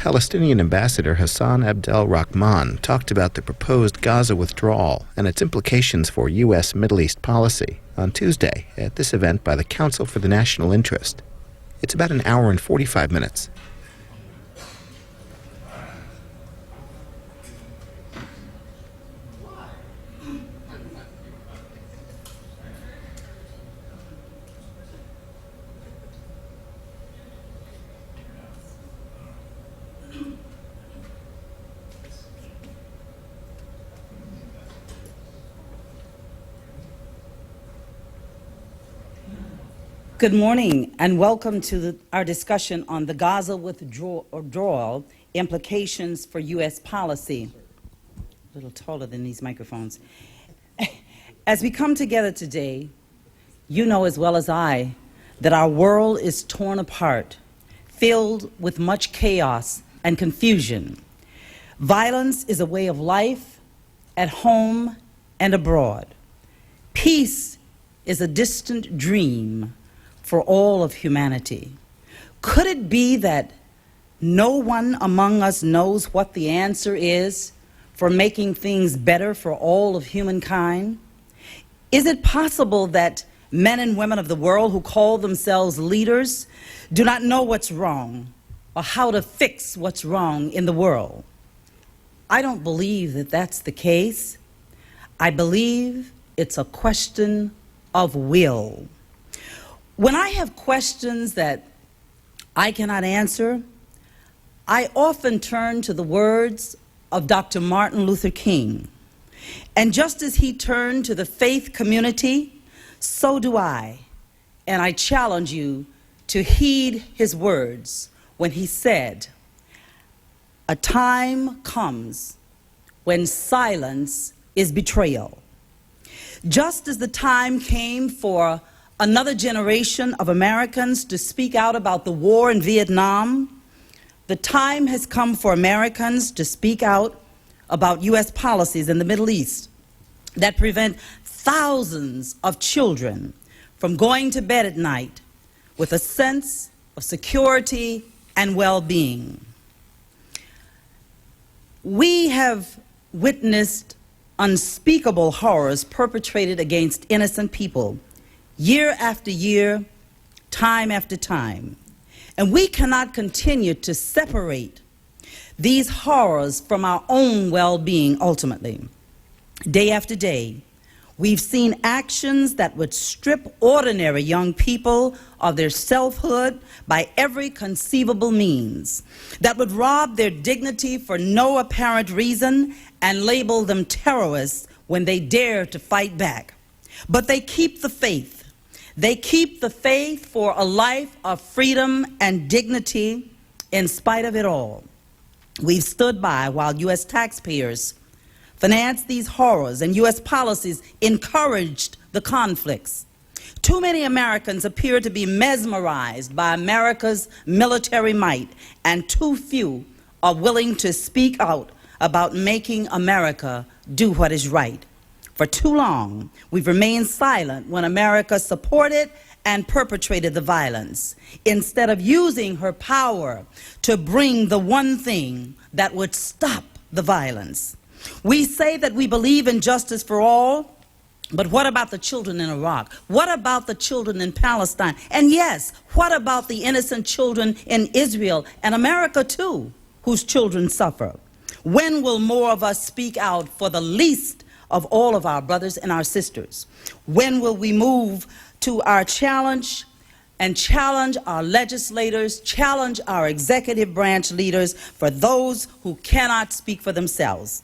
Palestinian Ambassador Hasan Abdel Rahman talked about the proposed Gaza withdrawal and its implications for U.S. Middle East policy on Tuesday at this event by the Council for the National Interest. It's about an hour and 45 minutes. Good morning and welcome to our discussion on the Gaza withdrawal implications for U.S. policy. A little taller than these microphones. As we come together today, you know as well as I that our world is torn apart, filled with much chaos and confusion. Violence is a way of life at home and abroad. Peace is a distant dream for all of humanity. Could it be that no one among us knows what the answer is for making things better for all of humankind? Is it possible that men and women of the world who call themselves leaders do not know what's wrong or how to fix what's wrong in the world? I don't believe that that's the case. I believe it's a question of will. When I have questions that I cannot answer, I often turn to the words of Dr. Martin Luther King. And just as he turned to the faith community, so do I. And I challenge you to heed his words when he said, "A time comes when silence is betrayal." Just as the time came for another generation of Americans to speak out about the war in Vietnam, the time has come for Americans to speak out about U.S. policies in the Middle East that prevent thousands of children from going to bed at night with a sense of security and well-being. We have witnessed unspeakable horrors perpetrated against innocent people year after year, time after time. And we cannot continue to separate these horrors from our own well-being ultimately. Day after day, we've seen actions that would strip ordinary young people of their selfhood by every conceivable means, that would rob their dignity for no apparent reason and label them terrorists when they dare to fight back. But they keep the faith. They keep the faith for a life of freedom and dignity in spite of it all. We've stood by while U.S. taxpayers financed these horrors and U.S. policies encouraged the conflicts. Too many Americans appear to be mesmerized by America's military might, and too few are willing to speak out about making America do what is right. For too long, we've remained silent when America supported and perpetrated the violence, instead of using her power to bring the one thing that would stop the violence. We say that we believe in justice for all, but what about the children in Iraq? What about the children in Palestine? And yes, what about the innocent children in Israel and America too, whose children suffer? When will more of us speak out for the least of all of our brothers and our sisters? When will we move to our challenge and challenge our legislators, challenge our executive branch leaders for those who cannot speak for themselves?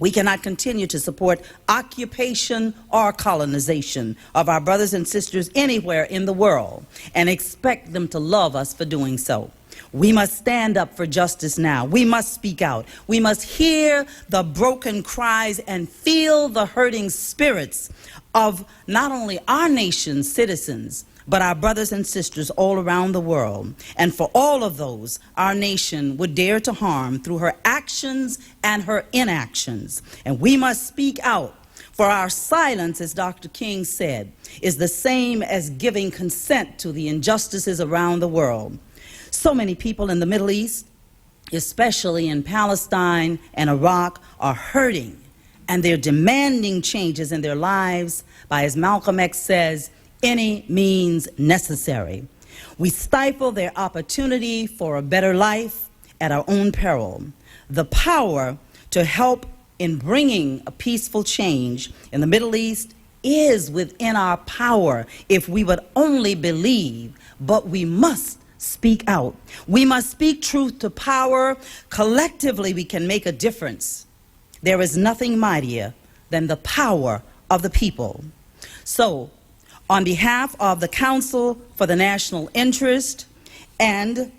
We cannot continue to support occupation or colonization of our brothers and sisters anywhere in the world and expect them to love us for doing so. We must stand up for justice now. We must speak out. We must hear the broken cries and feel the hurting spirits of not only our nation's citizens, but our brothers and sisters all around the world. And for all of those, our nation would dare to harm through her actions and her inactions. And we must speak out, for our silence, as Dr. King said, is the same as giving consent to the injustices around the world. So many people in the Middle East especially in Palestine and Iraq, are hurting, and they're demanding changes in their lives by, as Malcolm X says, any means necessary. We stifle their opportunity for a better life at our own peril. The power to help in bringing a peaceful change in the Middle East is within our power if we would only believe, but we must speak out. We must speak truth to power. Collectively, we can make a difference. There is nothing mightier than the power of the people. So, on behalf of the Council for the National Interest and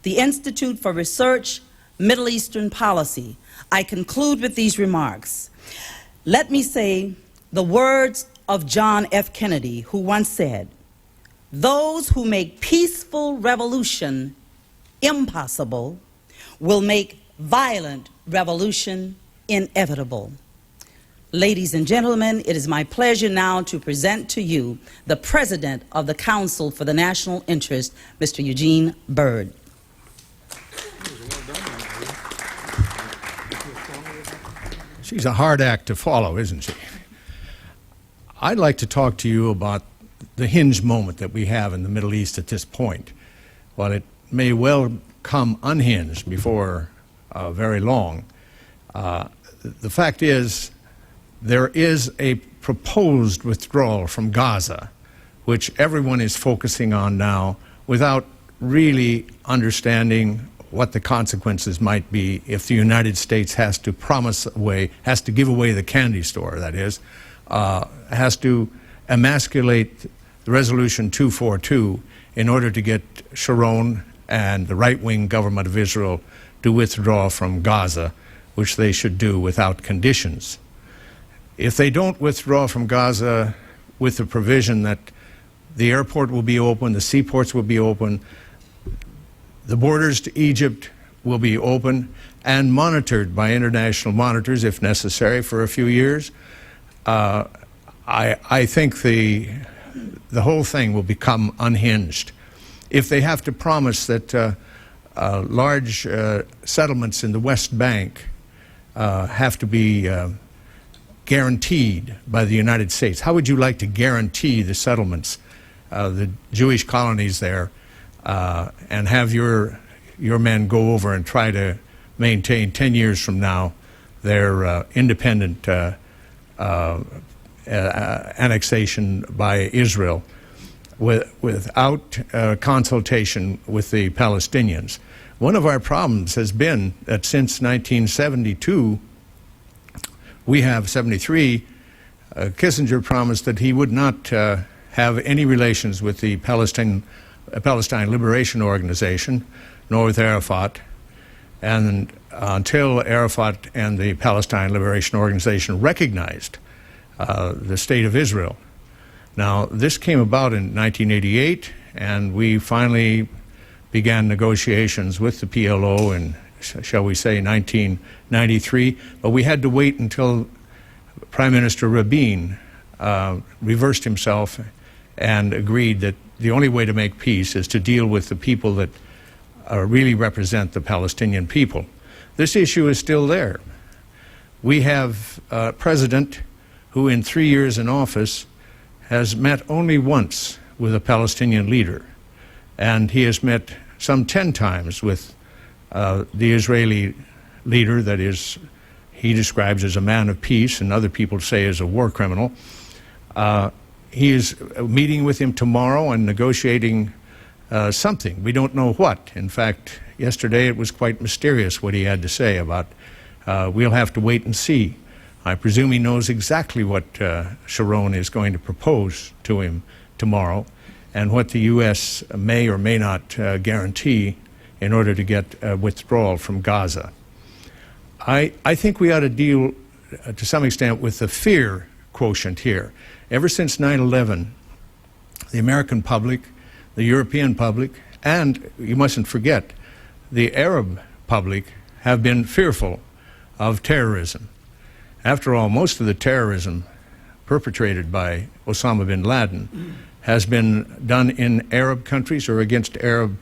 the Institute for Research, Middle Eastern Policy, I conclude with these remarks. Let me say the words of John F. Kennedy, who once said, "Those who make peaceful revolution impossible will make violent revolution inevitable." Ladies and gentlemen, it is my pleasure now to present to you the President of the Council for the National Interest, Mr. Eugene Byrd. She's a hard act to follow, isn't she? I'd like to talk to you about the hinge moment that we have in the Middle East at this point. While it may well come unhinged before very long, the fact is there is a proposed withdrawal from Gaza, which everyone is focusing on now without really understanding what the consequences might be if the United States has to has to give away the candy store, that is, has to emasculate Resolution 242 in order to get Sharon and the right-wing government of Israel to withdraw from Gaza, which they should do without conditions. If they don't withdraw from Gaza with the provision that the airport will be open, the seaports will be open, the borders to Egypt will be open and monitored by international monitors, if necessary, for a few years, I think the whole thing will become unhinged. If they have to promise that large settlements in the West Bank have to be guaranteed by the United States, how would you like to guarantee the settlements, the Jewish colonies there, and have your men go over and try to maintain 10 years from now their independent annexation by Israel without consultation with the Palestinians? One of our problems has been that since 1972, we have 73, Kissinger promised that he would not have any relations with the Palestine Liberation Organization, nor with Arafat, and until Arafat and the Palestine Liberation Organization recognized the State of Israel. Now, this came about in 1988, and we finally began negotiations with the PLO in, shall we say, 1993, but we had to wait until Prime Minister Rabin reversed himself and agreed that the only way to make peace is to deal with the people that really represent the Palestinian people. This issue is still there. We have a president who in 3 years in office has met only once with a Palestinian leader, and he has met some 10 times with the Israeli leader, that is, he describes as a man of peace and other people say as a war criminal. He is meeting with him tomorrow and negotiating something. We don't know what. In fact, yesterday it was quite mysterious what he had to say about, we'll have to wait and see. I presume he knows exactly what Sharon is going to propose to him tomorrow and what the U.S. may or may not guarantee in order to get withdrawal from Gaza. I think we ought to deal to some extent with the fear quotient here. Ever since 9/11, the American public, the European public, and you mustn't forget, the Arab public have been fearful of terrorism. After all, most of the terrorism perpetrated by Osama bin Laden has been done in Arab countries or against Arab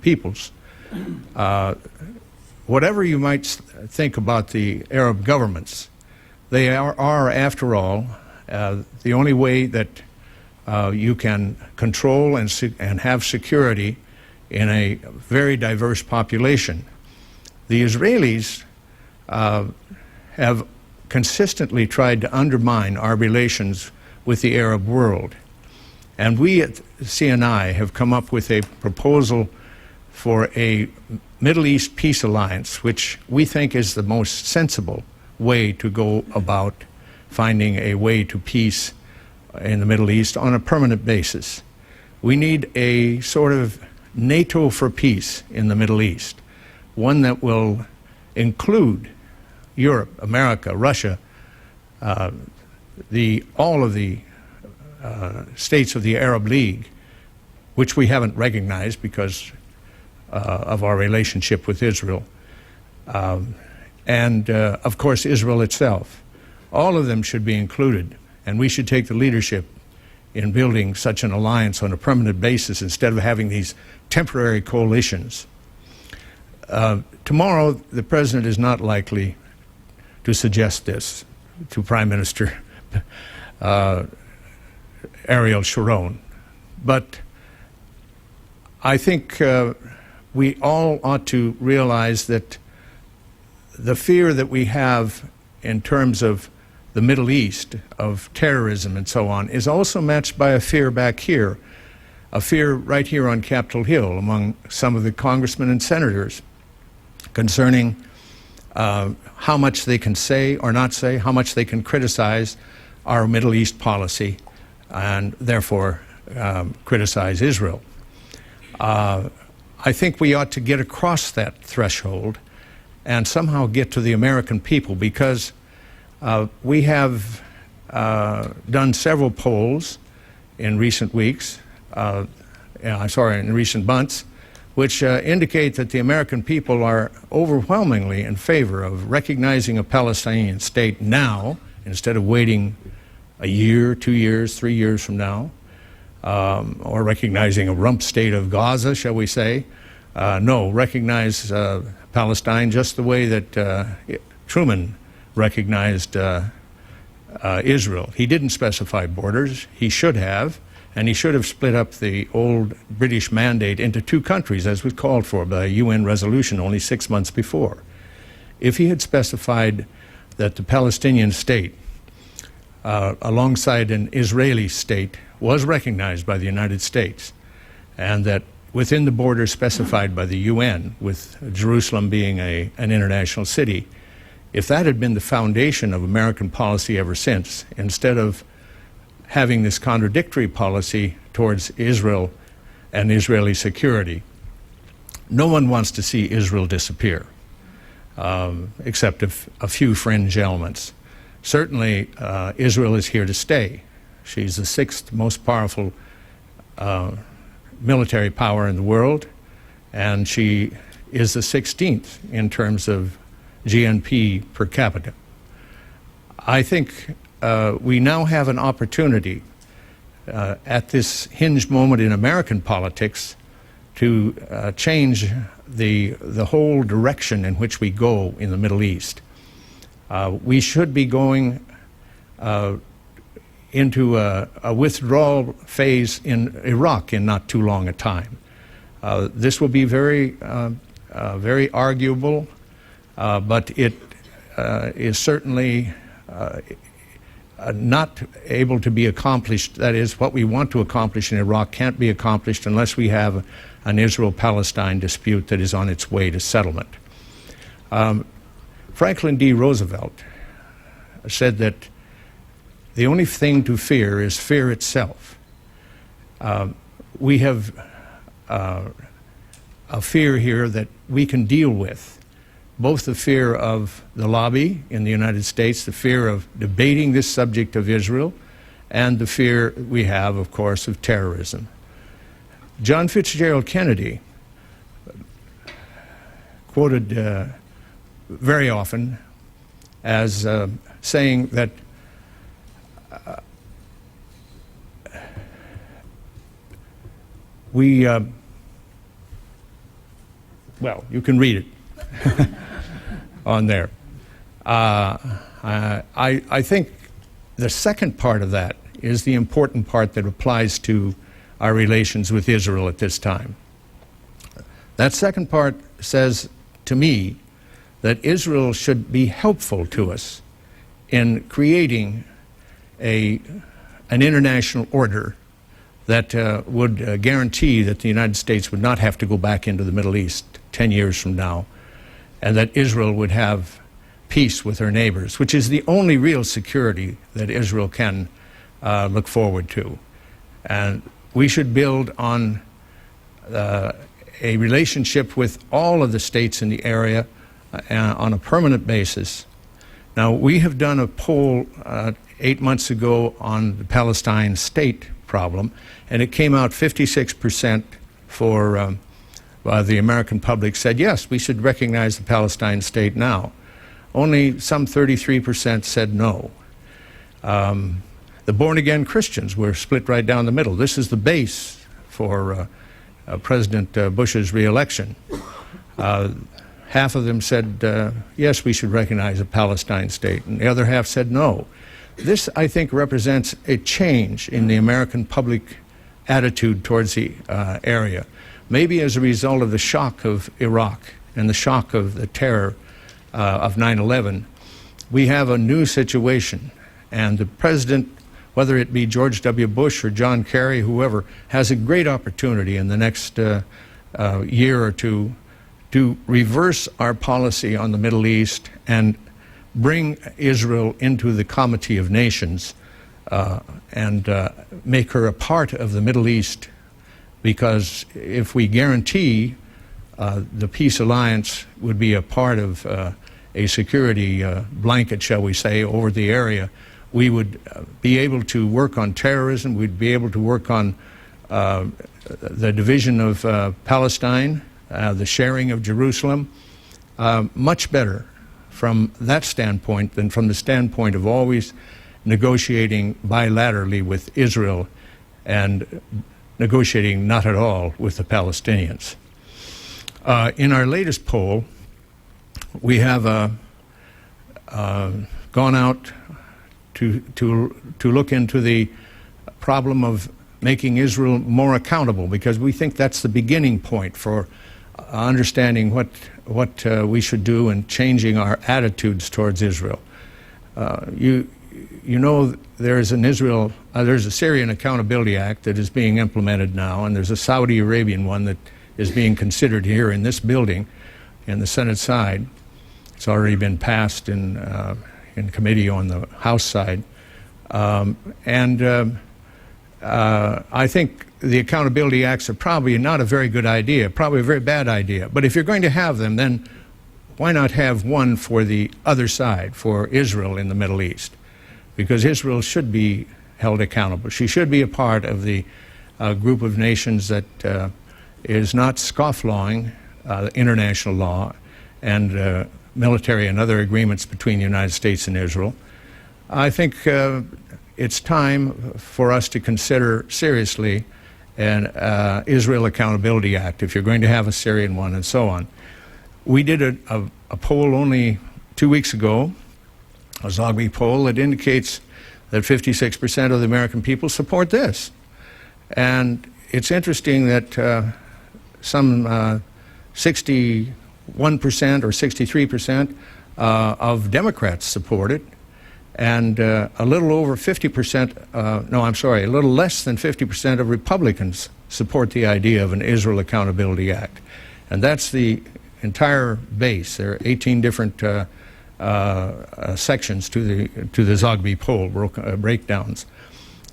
peoples. Whatever you might think about the Arab governments, they are after all, the only way that you can control and have security in a very diverse population. The Israelis have consistently tried to undermine our relations with the Arab world. And we at CNI have come up with a proposal for a Middle East peace alliance, which we think is the most sensible way to go about finding a way to peace in the Middle East on a permanent basis. We need a sort of NATO for peace in the Middle East, one that will include Europe, America, Russia, all of the states of the Arab League, which we haven't recognized because of our relationship with Israel, and of course Israel itself. All of them should be included, and we should take the leadership in building such an alliance on a permanent basis instead of having these temporary coalitions. Tomorrow, the President is not likely to suggest this to Prime Minister Ariel Sharon, but I think we all ought to realize that the fear that we have in terms of the Middle East, of terrorism and so on, is also matched by a fear back here, a fear right here on Capitol Hill among some of the congressmen and senators concerning how much they can say or not say, how much they can criticize our Middle East policy and therefore criticize Israel. I think we ought to get across that threshold and somehow get to the American people, because we have done several polls in recent weeks, in recent months, which indicate that the American people are overwhelmingly in favor of recognizing a Palestinian state now, instead of waiting a year, 2 years, 3 years from now, or recognizing a rump state of Gaza, shall we say. No, recognize Palestine just the way that Truman recognized Israel. He didn't specify borders. He should have, and he should have split up the old British mandate into two countries, as was called for by a UN resolution only 6 months before. If he had specified that the Palestinian state, alongside an Israeli state, was recognized by the United States, and that within the borders specified by the UN, with Jerusalem being an international city, if that had been the foundation of American policy ever since, instead of having this contradictory policy towards Israel and Israeli security, no one wants to see Israel disappear, except a few fringe elements. Certainly, Israel is here to stay. She's the sixth most powerful military power in the world, and she is the 16th in terms of GNP per capita. I think we now have an opportunity at this hinge moment in American politics to change the whole direction in which we go in the Middle East. We should be going into a withdrawal phase in Iraq in not too long a time. This will be very arguable, but it is certainly not able to be accomplished. That is, what we want to accomplish in Iraq can't be accomplished unless we have an Israel-Palestine dispute that is on its way to settlement. Franklin D. Roosevelt said that the only thing to fear is fear itself. We have a fear here that we can deal with, both the fear of the lobby in the United States, the fear of debating this subject of Israel, and the fear we have, of course, of terrorism. John Fitzgerald Kennedy, quoted very often as saying that well, you can read it on there. I think the second part of that is the important part that applies to our relations with Israel at this time. That second part says to me that Israel should be helpful to us in creating an international order that would guarantee that the United States would not have to go back into the Middle East 10 years from now, and that Israel would have peace with her neighbors, which is the only real security that Israel can look forward to. And we should build on a relationship with all of the states in the area on a permanent basis. Now, we have done a poll 8 months ago on the Palestine state problem, and it came out 56% for the American public said, yes, we should recognize the Palestine state now. Only some 33% said no. The born-again Christians were split right down the middle. This is the base for President Bush's re-election. Half of them said, yes, we should recognize a Palestine state, and the other half said no. This, I think, represents a change in the American public attitude towards the area, maybe as a result of the shock of Iraq and the shock of the terror of 9/11. We have a new situation, and the president, whether it be George W. Bush or John Kerry, whoever, has a great opportunity in the next year or two to reverse our policy on the Middle East and bring Israel into the Comity of Nations and make her a part of the Middle East, because if we guarantee the peace alliance would be a part of a security blanket, shall we say, over the area, we would be able to work on terrorism, we'd be able to work on the division of Palestine, the sharing of Jerusalem, much better from that standpoint than from the standpoint of always negotiating bilaterally with Israel and negotiating not at all with the Palestinians. In our latest poll, we have gone out to look into the problem of making Israel more accountable, because we think that's the beginning point for understanding what we should do and changing our attitudes towards Israel. You know, there's a Syrian Accountability Act that is being implemented now, and there's a Saudi Arabian one that is being considered here in this building, in the Senate side. It's already been passed in committee on the House side. I think the Accountability Acts are probably not a very good idea, probably a very bad idea. But if you're going to have them, then why not have one for the other side, for Israel in the Middle East? Because Israel should be held accountable. She should be a part of the group of nations that is not scofflawing international law and military and other agreements between the United States and Israel. I think it's time for us to consider seriously an Israel Accountability Act, if you're going to have a Syrian one, and so on. We did a poll only 2 weeks ago, a Zogby poll, that indicates that 56% of the American people support this. And it's interesting that some 61% or 63% of Democrats support it, and a little over 50%, no, I'm sorry, a little less than 50% of Republicans support the idea of an Israel Accountability Act. And that's the entire base. There are 18 different sections to the Zogby poll, breakdowns.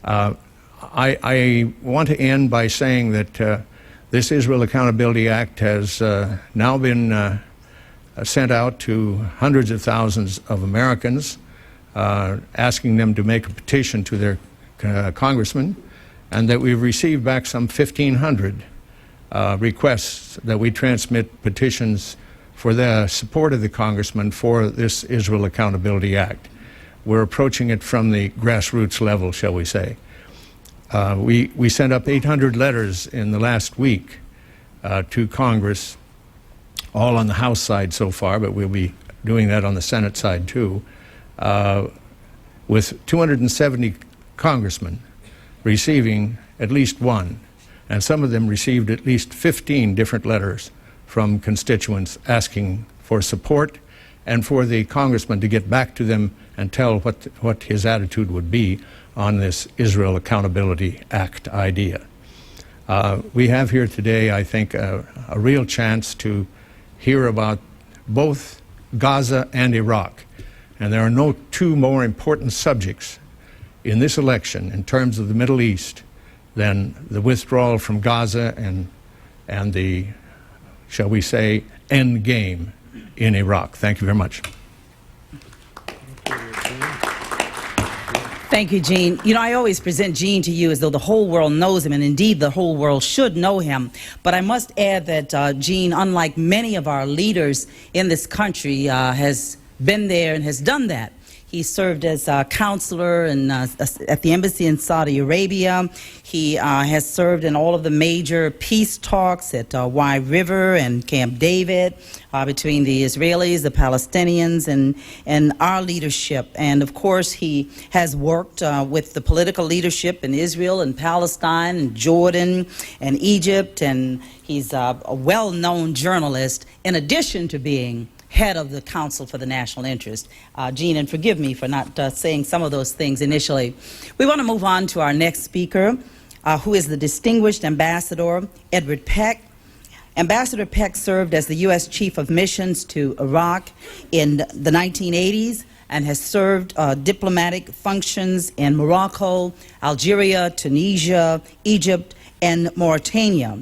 I want to end by saying that this Israel Accountability Act has now been sent out to hundreds of thousands of Americans, asking them to make a petition to their congressman, and that we've received back some 1,500 requests that we transmit petitions for the support of the congressman for this Israel Accountability Act. We're approaching it from the grassroots level, shall we say. We sent up 800 letters in the last week to Congress all on the House side so far, but we'll be doing that on the Senate side too, with 270 congressmen receiving at least one, and some of them received at least 15 different letters from constituents asking for support and for the congressman to get back to them and tell what his attitude would be on this Israel Accountability Act idea. We have here today, I think, a real chance to hear about both Gaza and Iraq. And there are no two more important subjects in this election in terms of the Middle East than the withdrawal from Gaza and the, shall we say, end game in Iraq. Thank you very much. Thank you, Gene. You know, I always present Gene to you as though the whole world knows him, and indeed the whole world should know him. But I must add that Gene, unlike many of our leaders in this country, has been there and has done that. He served as a counselor at the embassy in Saudi Arabia. He has served in all of the major peace talks at Wye River and Camp David between the Israelis, the Palestinians, and our leadership. And of course, he has worked with the political leadership in Israel and Palestine and Jordan and Egypt. And he's a well-known journalist in addition to being head of the Council for the National Interest. Gene, and forgive me for not saying some of those things initially. We want to move on to our next speaker, who is the distinguished Ambassador Edward Peck. Ambassador Peck served as the U.S. Chief of Missions to Iraq in the 1980s and has served diplomatic functions in Morocco, Algeria, Tunisia, Egypt, and Mauritania.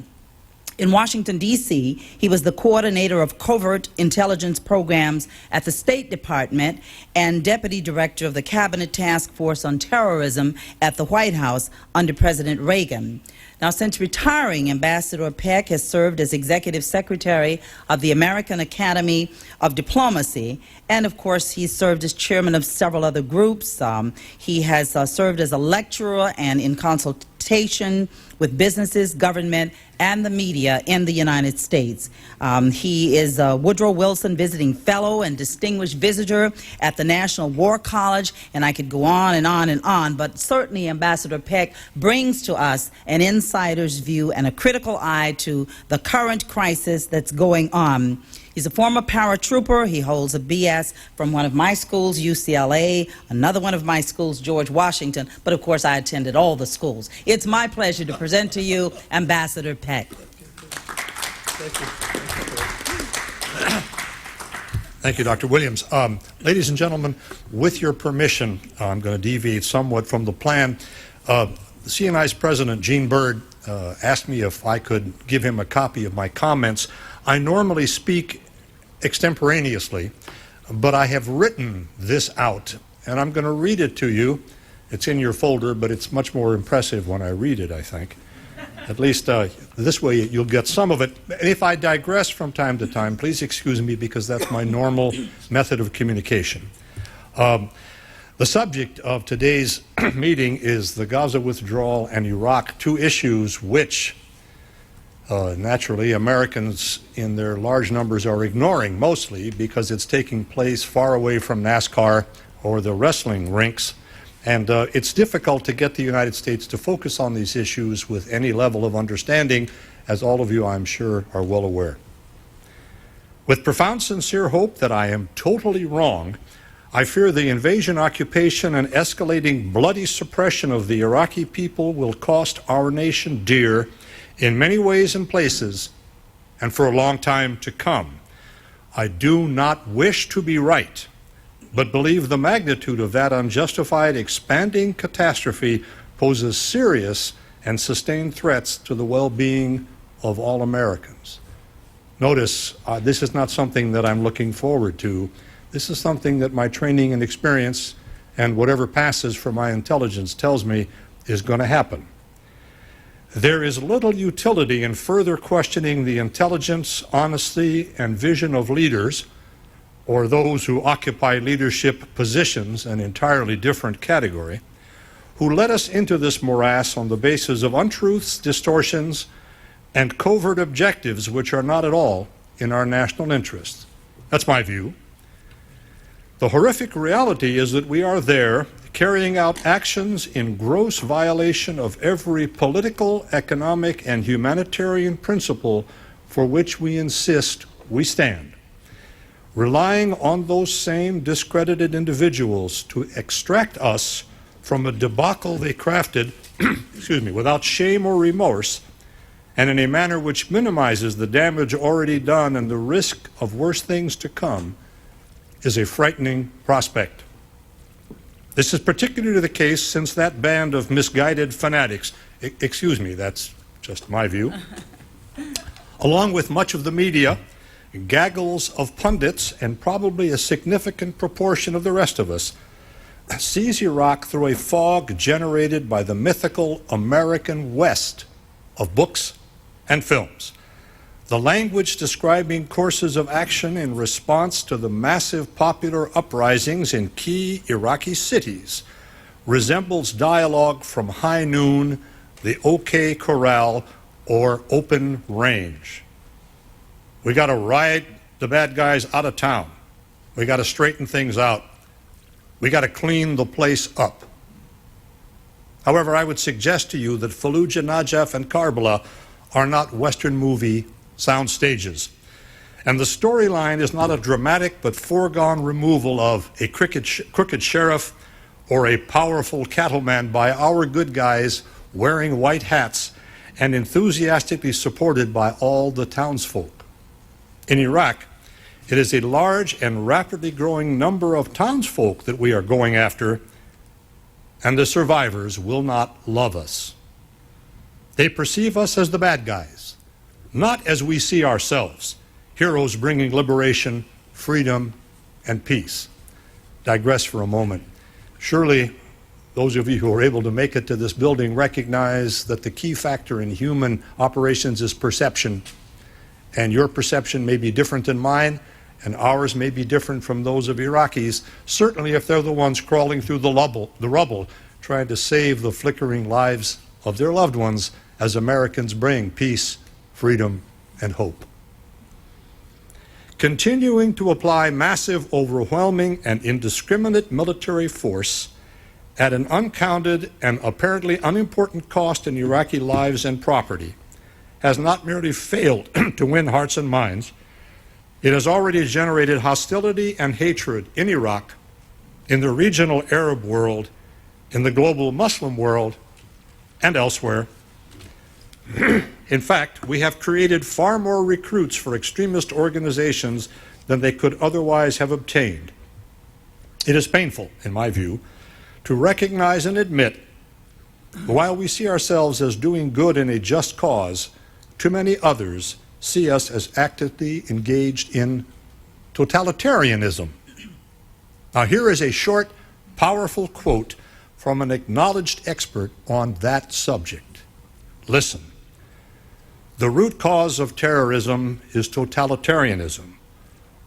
In Washington, D.C., he was the coordinator of covert intelligence programs at the State Department and deputy director of the Cabinet Task Force on Terrorism at the White House under President Reagan. Now, since retiring, Ambassador Peck has served as executive secretary of the American Academy of Diplomacy, and of course, he's served as chairman of several other groups. He has served as a lecturer and in consultation with businesses, government, and the media in the United States. He is a Woodrow Wilson Visiting Fellow and Distinguished Visitor at the National War College, and I could go on and on and on, but certainly Ambassador Peck brings to us an insider's view and a critical eye to the current crisis that's going on. He's a former paratrooper. He holds a BS from one of my schools, UCLA, another one of my schools, George Washington, but of course I attended all the schools. It's my pleasure to present to you Ambassador Peck. Thank you. Thank you, Dr. Williams. Ladies and gentlemen, with your permission, I'm going to deviate somewhat from the plan. The CNI's president, Gene Byrd, asked me if I could give him a copy of my comments. I normally speak extemporaneously, but I have written this out, and I'm going to read it to you. It's in your folder, but it's much more impressive when I read it, I think. At least this way you'll get some of it. If I digress from time to time, please excuse me, because that's my normal method of communication. The subject of today's meeting is the Gaza withdrawal and Iraq, two issues which naturally Americans in their large numbers are ignoring, mostly because it's taking place far away from NASCAR or the wrestling rinks. And it's difficult to get the United States to focus on these issues with any level of understanding, as all of you, I'm sure, are well aware. With profound sincere hope that I am totally wrong, I fear the invasion, occupation, and escalating bloody suppression of the Iraqi people will cost our nation dear in many ways and places, and for a long time to come. I do not wish to be right, but believe the magnitude of that unjustified, expanding catastrophe poses serious and sustained threats to the well-being of all Americans. Notice, this is not something that I'm looking forward to. This is something that my training and experience and whatever passes for my intelligence tells me is going to happen. There is little utility in further questioning the intelligence, honesty, and vision of leaders, or those who occupy leadership positions, an entirely different category, who led us into this morass on the basis of untruths, distortions, and covert objectives which are not at all in our national interests. That's my view. The horrific reality is that we are there carrying out actions in gross violation of every political, economic, and humanitarian principle for which we insist we stand, relying on those same discredited individuals to extract us from a debacle they crafted without shame or remorse, and in a manner which minimizes the damage already done and the risk of worse things to come, is a frightening prospect. This is particularly the case since that band of misguided fanatics, that's just my view, along with much of the media, gaggles of pundits, and probably a significant proportion of the rest of us, sees Iraq through a fog generated by the mythical American West of books and films. The language describing courses of action in response to the massive popular uprisings in key Iraqi cities resembles dialogue from High Noon, the OK Corral, or Open Range. We got to ride the bad guys out of town. We got to straighten things out. We got to clean the place up. However, I would suggest to you that Fallujah, Najaf, and Karbala are not Western movie sound stages. And the storyline is not a dramatic but foregone removal of a crooked sheriff or a powerful cattleman by our good guys wearing white hats and enthusiastically supported by all the townsfolk. In Iraq, it is a large and rapidly growing number of townsfolk that we are going after, and the survivors will not love us. They perceive us as the bad guys, not as we see ourselves, heroes bringing liberation, freedom, and peace. Digress for a moment. Surely, those of you who are able to make it to this building recognize that the key factor in human operations is perception, and your perception may be different than mine, and ours may be different from those of Iraqis, certainly if they're the ones crawling through the rubble, trying to save the flickering lives of their loved ones as Americans bring peace, freedom, and hope. Continuing to apply massive, overwhelming, and indiscriminate military force at an uncounted and apparently unimportant cost in Iraqi lives and property has not merely failed to win hearts and minds, it has already generated hostility and hatred in Iraq, in the regional Arab world, in the global Muslim world, and elsewhere. In fact, we have created far more recruits for extremist organizations than they could otherwise have obtained. It is painful, in my view, to recognize and admit, while we see ourselves as doing good in a just cause, too many others see us as actively engaged in totalitarianism. Now, here is a short, powerful quote from an acknowledged expert on that subject. Listen. The root cause of terrorism is totalitarianism.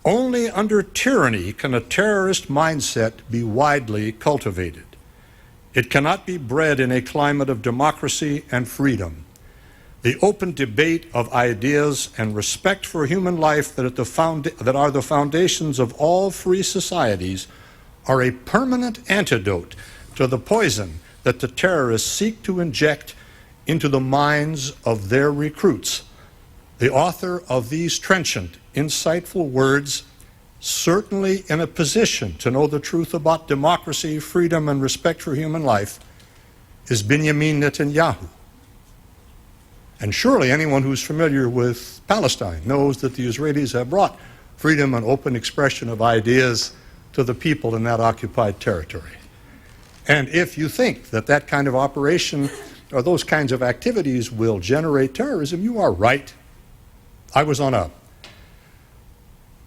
Only under tyranny can a terrorist mindset be widely cultivated. It cannot be bred in a climate of democracy and freedom. The open debate of ideas and respect for human life that are the foundations of all free societies are a permanent antidote to the poison that the terrorists seek to inject into the minds of their recruits. The author of these trenchant, insightful words, certainly in a position to know the truth about democracy, freedom, and respect for human life, is Benjamin Netanyahu. And surely anyone who's familiar with Palestine knows that the Israelis have brought freedom and open expression of ideas to the people in that occupied territory. And if you think that that kind of operation or those kinds of activities will generate terrorism, you are right. I was on a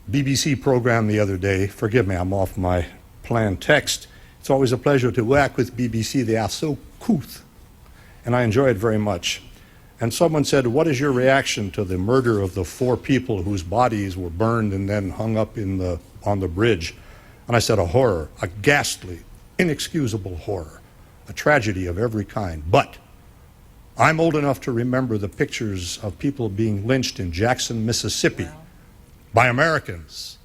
BBC program the other day. Forgive me, I'm off my planned text. It's always a pleasure to work with BBC. They are so couth, and I enjoy it very much. And someone said, what is your reaction to the murder of the 4 people whose bodies were burned and then hung up on the bridge? And I said, a horror, a ghastly, inexcusable horror, a tragedy of every kind. But I'm old enough to remember the pictures of people being lynched in Jackson, Mississippi, by Americans.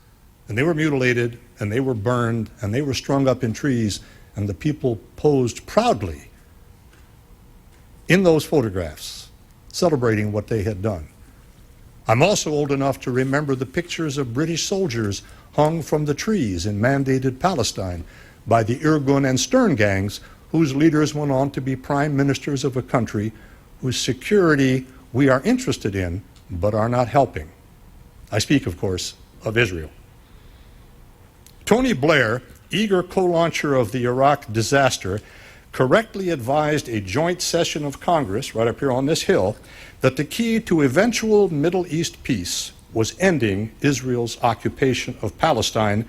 And they were mutilated, and they were burned, and they were strung up in trees, and the people posed proudly in those photographs, celebrating what they had done. I'm also old enough to remember the pictures of British soldiers hung from the trees in mandated Palestine by the Irgun and Stern gangs, whose leaders went on to be prime ministers of a country whose security we are interested in but are not helping. I speak, of course, of Israel. Tony Blair, eager co-launcher of the Iraq disaster, correctly advised a joint session of Congress, right up here on this hill, that the key to eventual Middle East peace was ending Israel's occupation of Palestine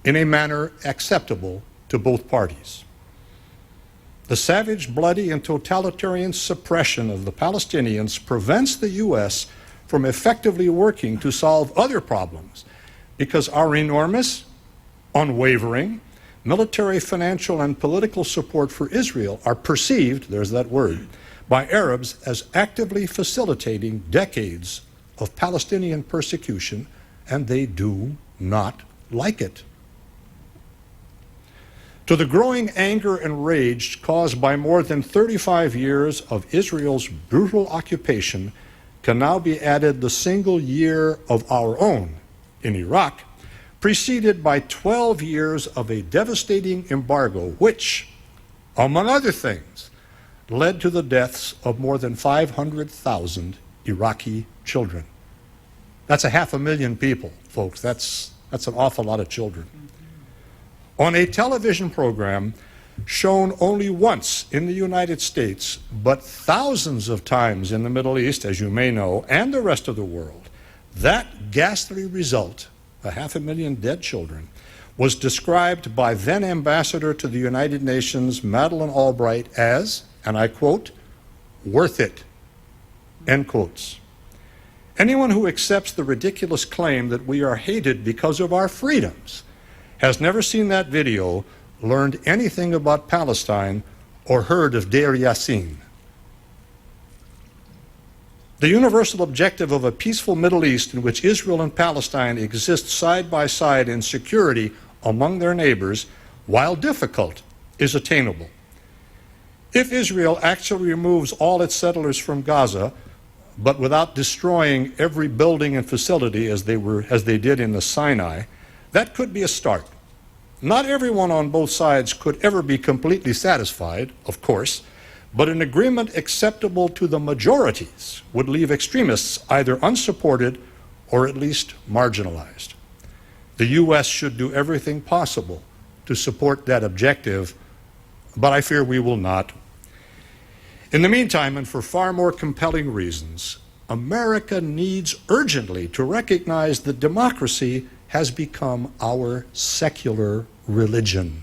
in a manner acceptable to both parties. The savage, bloody, and totalitarian suppression of the Palestinians prevents the U.S. from effectively working to solve other problems because our enormous, unwavering, military, financial, and political support for Israel are perceived, there's that word, by Arabs as actively facilitating decades of Palestinian persecution, and they do not like it. To the growing anger and rage caused by more than 35 years of Israel's brutal occupation can now be added the single year of our own in Iraq, preceded by 12 years of a devastating embargo, which, among other things, led to the deaths of more than 500,000 Iraqi children. That's 500,000 people, folks. That's an awful lot of children. On a television program shown only once in the United States, but thousands of times in the Middle East, as you may know, and the rest of the world, that ghastly result, 500,000 dead children, was described by then Ambassador to the United Nations, Madeleine Albright, as, and I quote, worth it, end quotes. Anyone who accepts the ridiculous claim that we are hated because of our freedoms has never seen that video, learned anything about Palestine, or heard of Deir Yassin. The universal objective of a peaceful Middle East in which Israel and Palestine exist side by side in security among their neighbors, while difficult, is attainable. If Israel actually removes all its settlers from Gaza, but without destroying every building and facility as they did in the Sinai, that could be a start. Not everyone on both sides could ever be completely satisfied, of course, but an agreement acceptable to the majorities would leave extremists either unsupported or at least marginalized. The U.S. should do everything possible to support that objective, but I fear we will not. In the meantime, and for far more compelling reasons, America needs urgently to recognize that democracy has become our secular religion.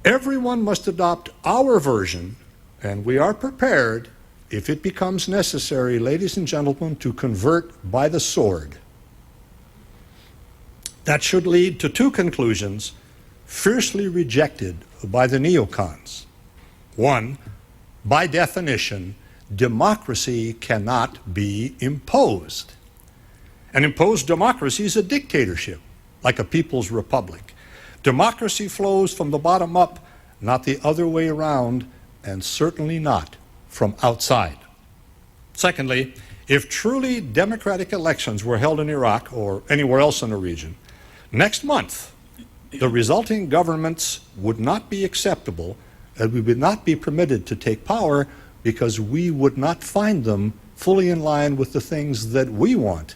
Everyone must adopt our version, and we are prepared, if it becomes necessary, ladies and gentlemen, to convert by the sword. That should lead to two conclusions fiercely rejected by the neocons. One, by definition, democracy cannot be imposed. An imposed democracy is a dictatorship, like a people's republic. Democracy flows from the bottom up, not the other way around, and certainly not from outside. Secondly, if truly democratic elections were held in Iraq or anywhere else in the region, next month, the resulting governments would not be acceptable, and we would not be permitted to take power because we would not find them fully in line with the things that we want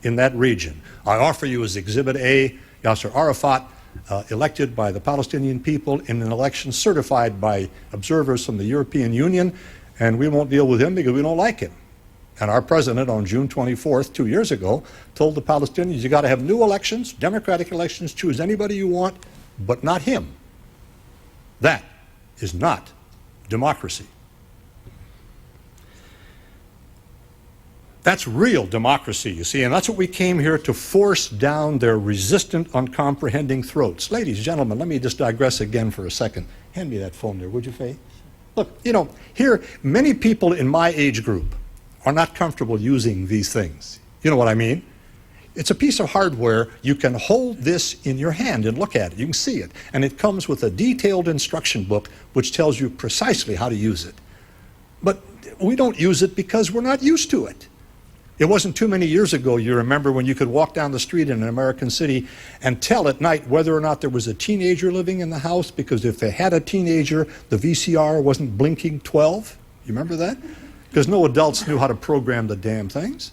in that region. I offer you as Exhibit A, Yasser Arafat, elected by the Palestinian people in an election certified by observers from the European Union, and we won't deal with him because we don't like him. And our president on June 24th, 2 years ago, told the Palestinians, you got to have new elections, democratic elections, choose anybody you want, but not him. That is not democracy. That's real democracy, you see, and that's what we came here to force down their resistant, uncomprehending throats. Ladies and gentlemen, let me just digress again for a second. Hand me that phone there, would you, Faye? Look, you know, here, many people in my age group are not comfortable using these things. You know what I mean? It's a piece of hardware. You can hold this in your hand and look at it. You can see it. And it comes with a detailed instruction book which tells you precisely how to use it. But we don't use it because we're not used to it. It wasn't too many years ago, you remember, when you could walk down the street in an American city and tell at night whether or not there was a teenager living in the house, because if they had a teenager, the VCR wasn't blinking 12. You remember that? Because no adults knew how to program the damn things.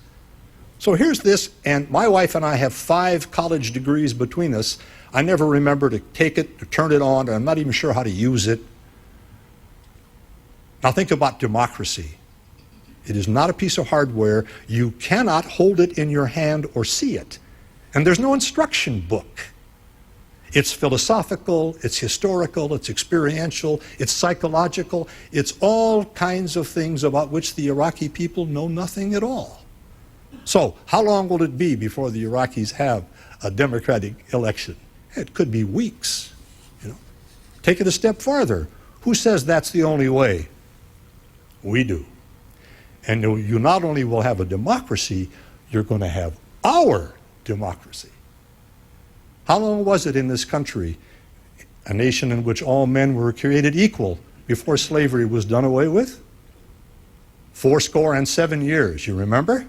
So here's this, and my wife and I have 5 college degrees between us. I never remember to take it, to turn it on, and I'm not even sure how to use it. Now think about democracy. It is not a piece of hardware. You cannot hold it in your hand or see it. And there's no instruction book. It's philosophical, it's historical, it's experiential, it's psychological. It's all kinds of things about which the Iraqi people know nothing at all. So how long will it be before the Iraqis have a democratic election? It could be weeks. You know. Take it a step farther. Who says that's the only way? We do. And you not only will have a democracy, you're going to have our democracy. How long was it in this country, a nation in which all men were created equal, before slavery was done away with? 67 years, you remember?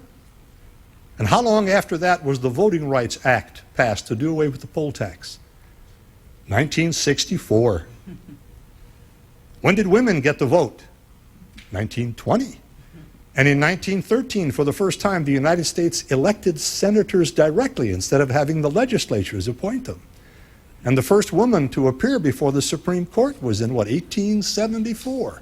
And how long after that was the Voting Rights Act passed to do away with the poll tax? 1964. When did women get the vote? 1920. And in 1913, for the first time, the United States elected senators directly instead of having the legislatures appoint them. And the first woman to appear before the Supreme Court was in, 1874.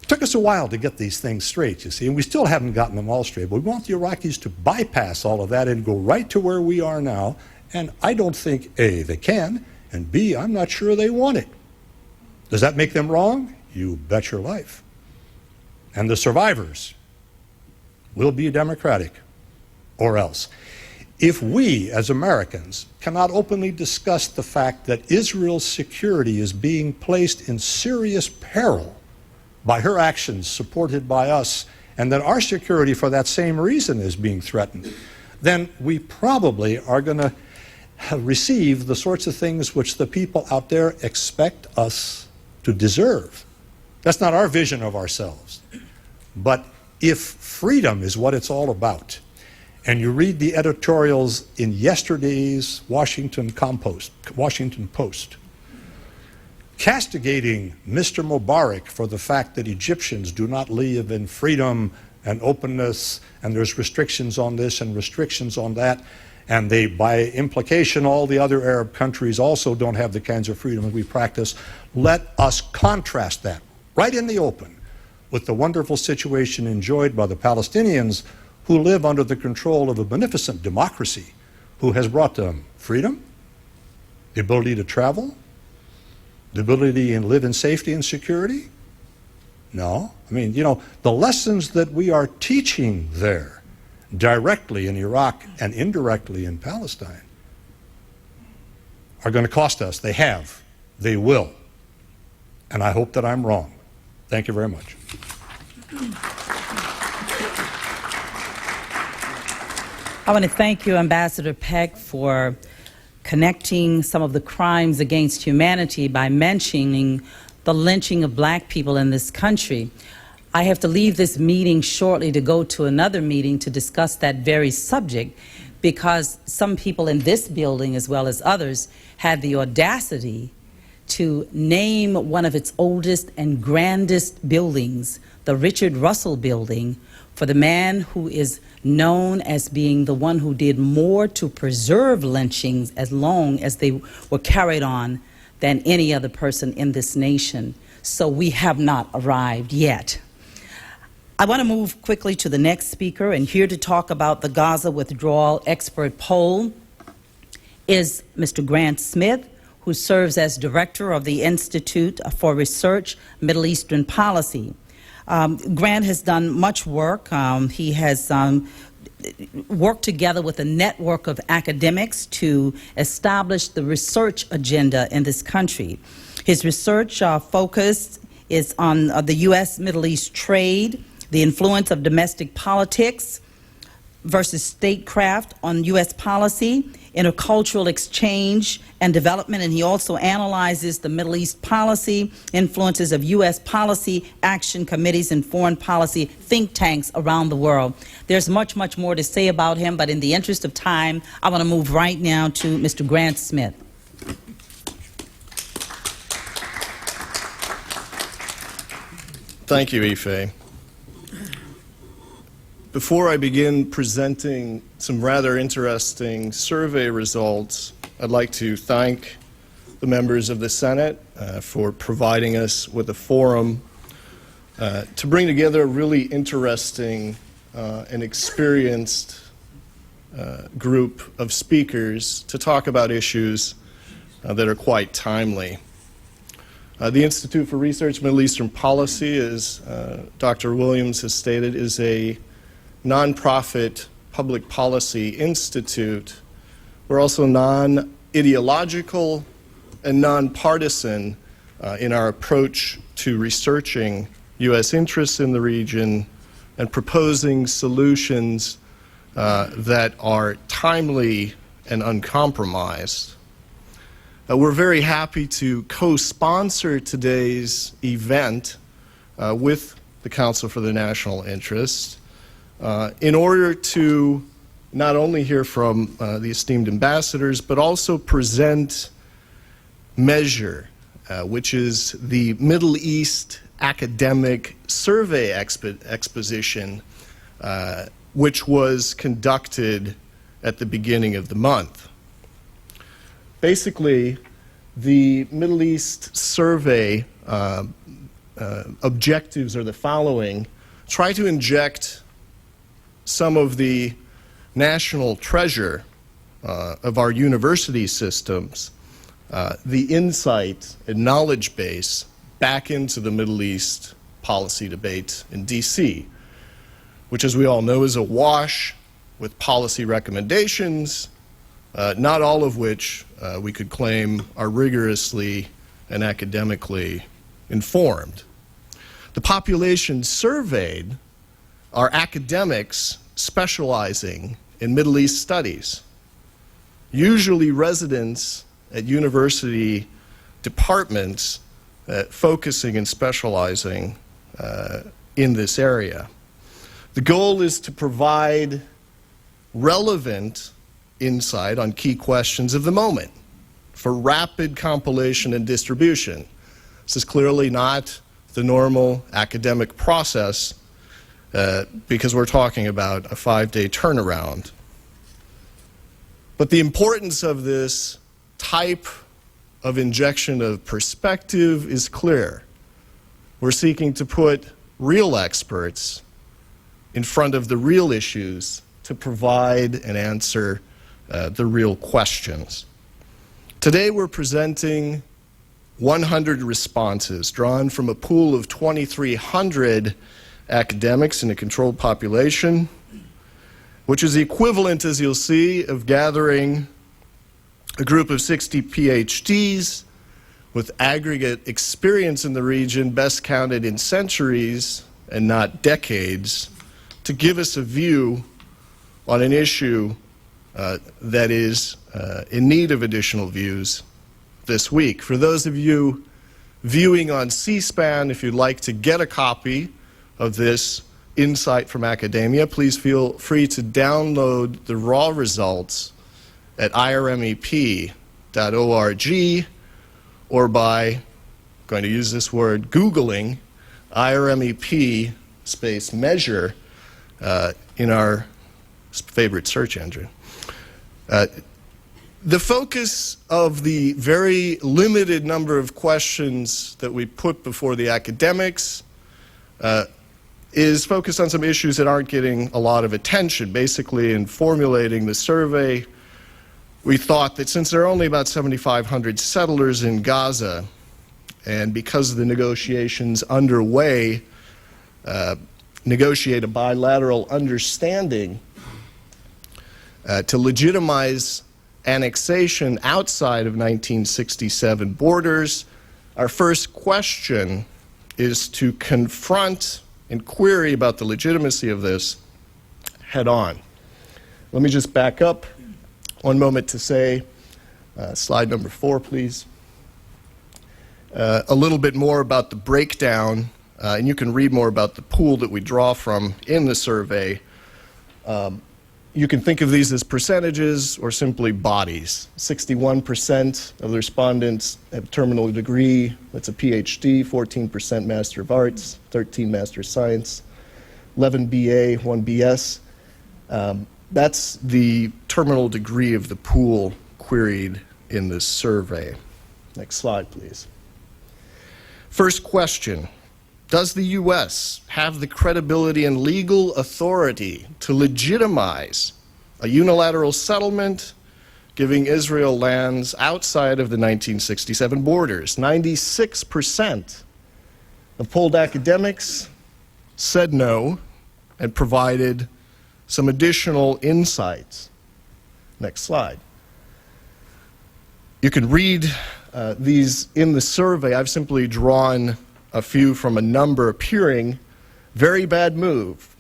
It took us a while to get these things straight, you see, and we still haven't gotten them all straight. But we want the Iraqis to bypass all of that and go right to where we are now. And I don't think, A, they can, and B, I'm not sure they want it. Does that make them wrong? You bet your life. And the survivors will be democratic, or else. If we, as Americans, cannot openly discuss the fact that Israel's security is being placed in serious peril by her actions supported by us, and that our security for that same reason is being threatened, then we probably are going to receive the sorts of things which the people out there expect us to deserve. That's not our vision of ourselves. But if freedom is what it's all about, and you read the editorials in yesterday's Washington Post, castigating Mr. Mubarak for the fact that Egyptians do not live in freedom and openness, and there's restrictions on this and restrictions on that, and they, by implication, all the other Arab countries also don't have the kinds of freedom that we practice. Let us contrast that right in the open with the wonderful situation enjoyed by the Palestinians, who live under the control of a beneficent democracy, who has brought them freedom, the ability to travel, the ability to live in safety and security. No, I mean, you know, the lessons that we are teaching there, directly in Iraq and indirectly in Palestine, are going to cost us. They have. They will. And I hope that I'm wrong. Thank you very much. I want to thank you, Ambassador Peck, for connecting some of the crimes against humanity by mentioning the lynching of black people in this country. I have to leave this meeting shortly to go to another meeting to discuss that very subject, because some people in this building, as well as others, had the audacity to name one of its oldest and grandest buildings, the Richard Russell Building, for the man who is known as being the one who did more to preserve lynchings as long as they were carried on than any other person in this nation. So we have not arrived yet. I want to move quickly to the next speaker, and here to talk about the Gaza withdrawal expert poll is Mr. Grant Smith, who serves as director of the Institute for Research, Middle Eastern Policy. Grant has done much work. He has worked together with a network of academics to establish the research agenda in this country. His research focus is on the U.S.-Middle East trade, the influence of domestic politics, versus statecraft on U.S. policy, intercultural exchange and development, and he also analyzes the Middle East policy, influences of U.S. policy, action committees, and foreign policy think tanks around the world. There's much, much more to say about him, but in the interest of time, I want to move right now to Mr. Grant Smith. Thank you, Ife. Before I begin presenting some rather interesting survey results, I'd like to thank the members of the Senate for providing us with a forum to bring together a really interesting and experienced group of speakers to talk about issues that are quite timely. The Institute for Research Middle Eastern Policy, as Dr. Williams has stated, is a nonprofit public policy institute. We're also non-ideological and nonpartisan in our approach to researching U.S. interests in the region and proposing solutions that are timely and uncompromised. We're very happy to co-sponsor today's event with the Council for the National Interest in order to not only hear from the esteemed ambassadors, but also present Measure, which is the Middle East academic survey exposition, which was conducted at the beginning of the month. Basically, the Middle East survey objectives are the following: try to inject some of the national treasure of our university systems, the insight and knowledge base, back into the Middle East policy debate in D.C., which, as we all know, is awash with policy recommendations, not all of which we could claim are rigorously and academically informed. The population surveyed are academics specializing in Middle East studies, usually residents at university departments focusing and specializing in this area. The goal is to provide relevant insight on key questions of the moment for rapid compilation and distribution. This is clearly not the normal academic process because we're talking about a 5-day turnaround. But the importance of this type of injection of perspective is clear. We're seeking to put real experts in front of the real issues to provide and answer the real questions. Today we're presenting 100 responses drawn from a pool of 2,300 academics in a controlled population, which is the equivalent, as you'll see, of gathering a group of 60 PhDs with aggregate experience in the region, best counted in centuries and not decades, to give us a view on an issue that is in need of additional views this week. For those of you viewing on C-SPAN, if you'd like to get a copy of this insight from academia, please feel free to download the raw results at irmep.org or by, going to use this word, Googling IRMEP space measure in our favorite search engine. The focus of the very limited number of questions that we put before the academics is focused on some issues that aren't getting a lot of attention. Basically, in formulating the survey, we thought that since there are only about 7,500 settlers in Gaza, and because of the negotiations underway, negotiate a bilateral understanding to legitimize annexation outside of 1967 borders, our first question is to confront and query about the legitimacy of this head on. Let me just back up one moment to say, slide number 4, please. A little bit more about the breakdown, and you can read more about the pool that we draw from in the survey. You can think of these as percentages or simply bodies. 61% of the respondents have a terminal degree, that's a PhD, 14% Master of Arts, 13 Master of Science, 11 BA, 1 BS. That's the terminal degree of the pool queried in this survey. Next slide, please. First question. Does the U.S. have the credibility and legal authority to legitimize a unilateral settlement giving Israel lands outside of the 1967 borders? 96% of polled academics said no and provided some additional insights. Next slide. You can read these in the survey. I've simply drawn a few from a number appearing. Very bad move.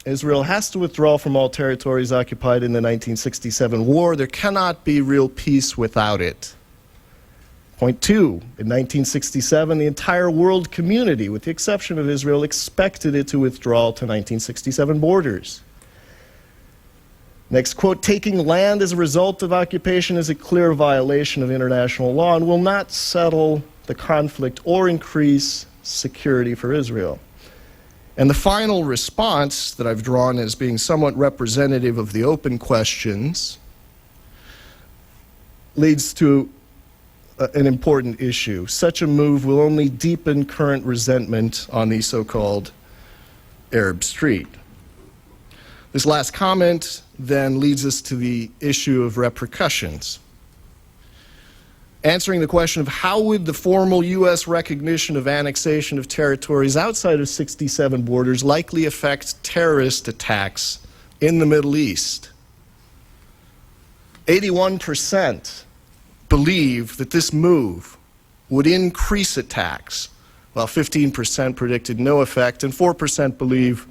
Israel has to withdraw from all territories occupied in the 1967 war. There cannot be real peace without it. Point 2, in 1967, the entire world community, with the exception of Israel, expected it to withdraw to 1967 borders. Next quote, taking land as a result of occupation is a clear violation of international law and will not settle the conflict or increase security for Israel. And the final response that I've drawn as being somewhat representative of the open questions leads to an important issue. Such a move will only deepen current resentment on the so-called Arab Street. This last comment then leads us to the issue of repercussions. Answering the question of how would the formal U.S. recognition of annexation of territories outside of 67 borders likely affect terrorist attacks in the Middle East? 81% believe that this move would increase attacks, while 15% predicted no effect, and 4% believe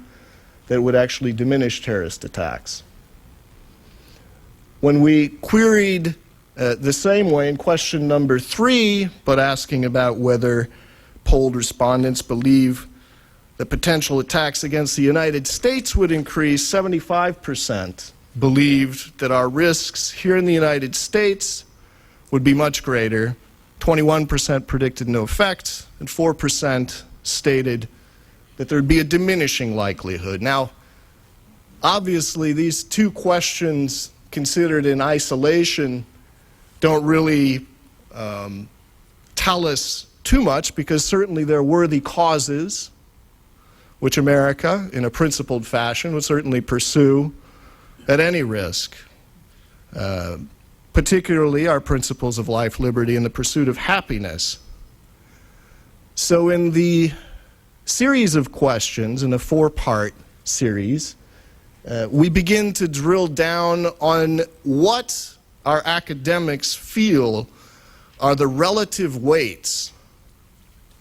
that it would actually diminish terrorist attacks. When we queried the same way in question number 3, but asking about whether polled respondents believe that potential attacks against the United States would increase, 75% believed that our risks here in the United States would be much greater. 21% predicted no effect, and 4% stated that there would be a diminishing likelihood. Now, obviously, these two questions considered in isolation don't really tell us too much, because certainly there are worthy causes which America, in a principled fashion, would certainly pursue at any risk, particularly our principles of life, liberty, and the pursuit of happiness. So in the series of questions, in a 4-part series, we begin to drill down on what our academics feel are the relative weights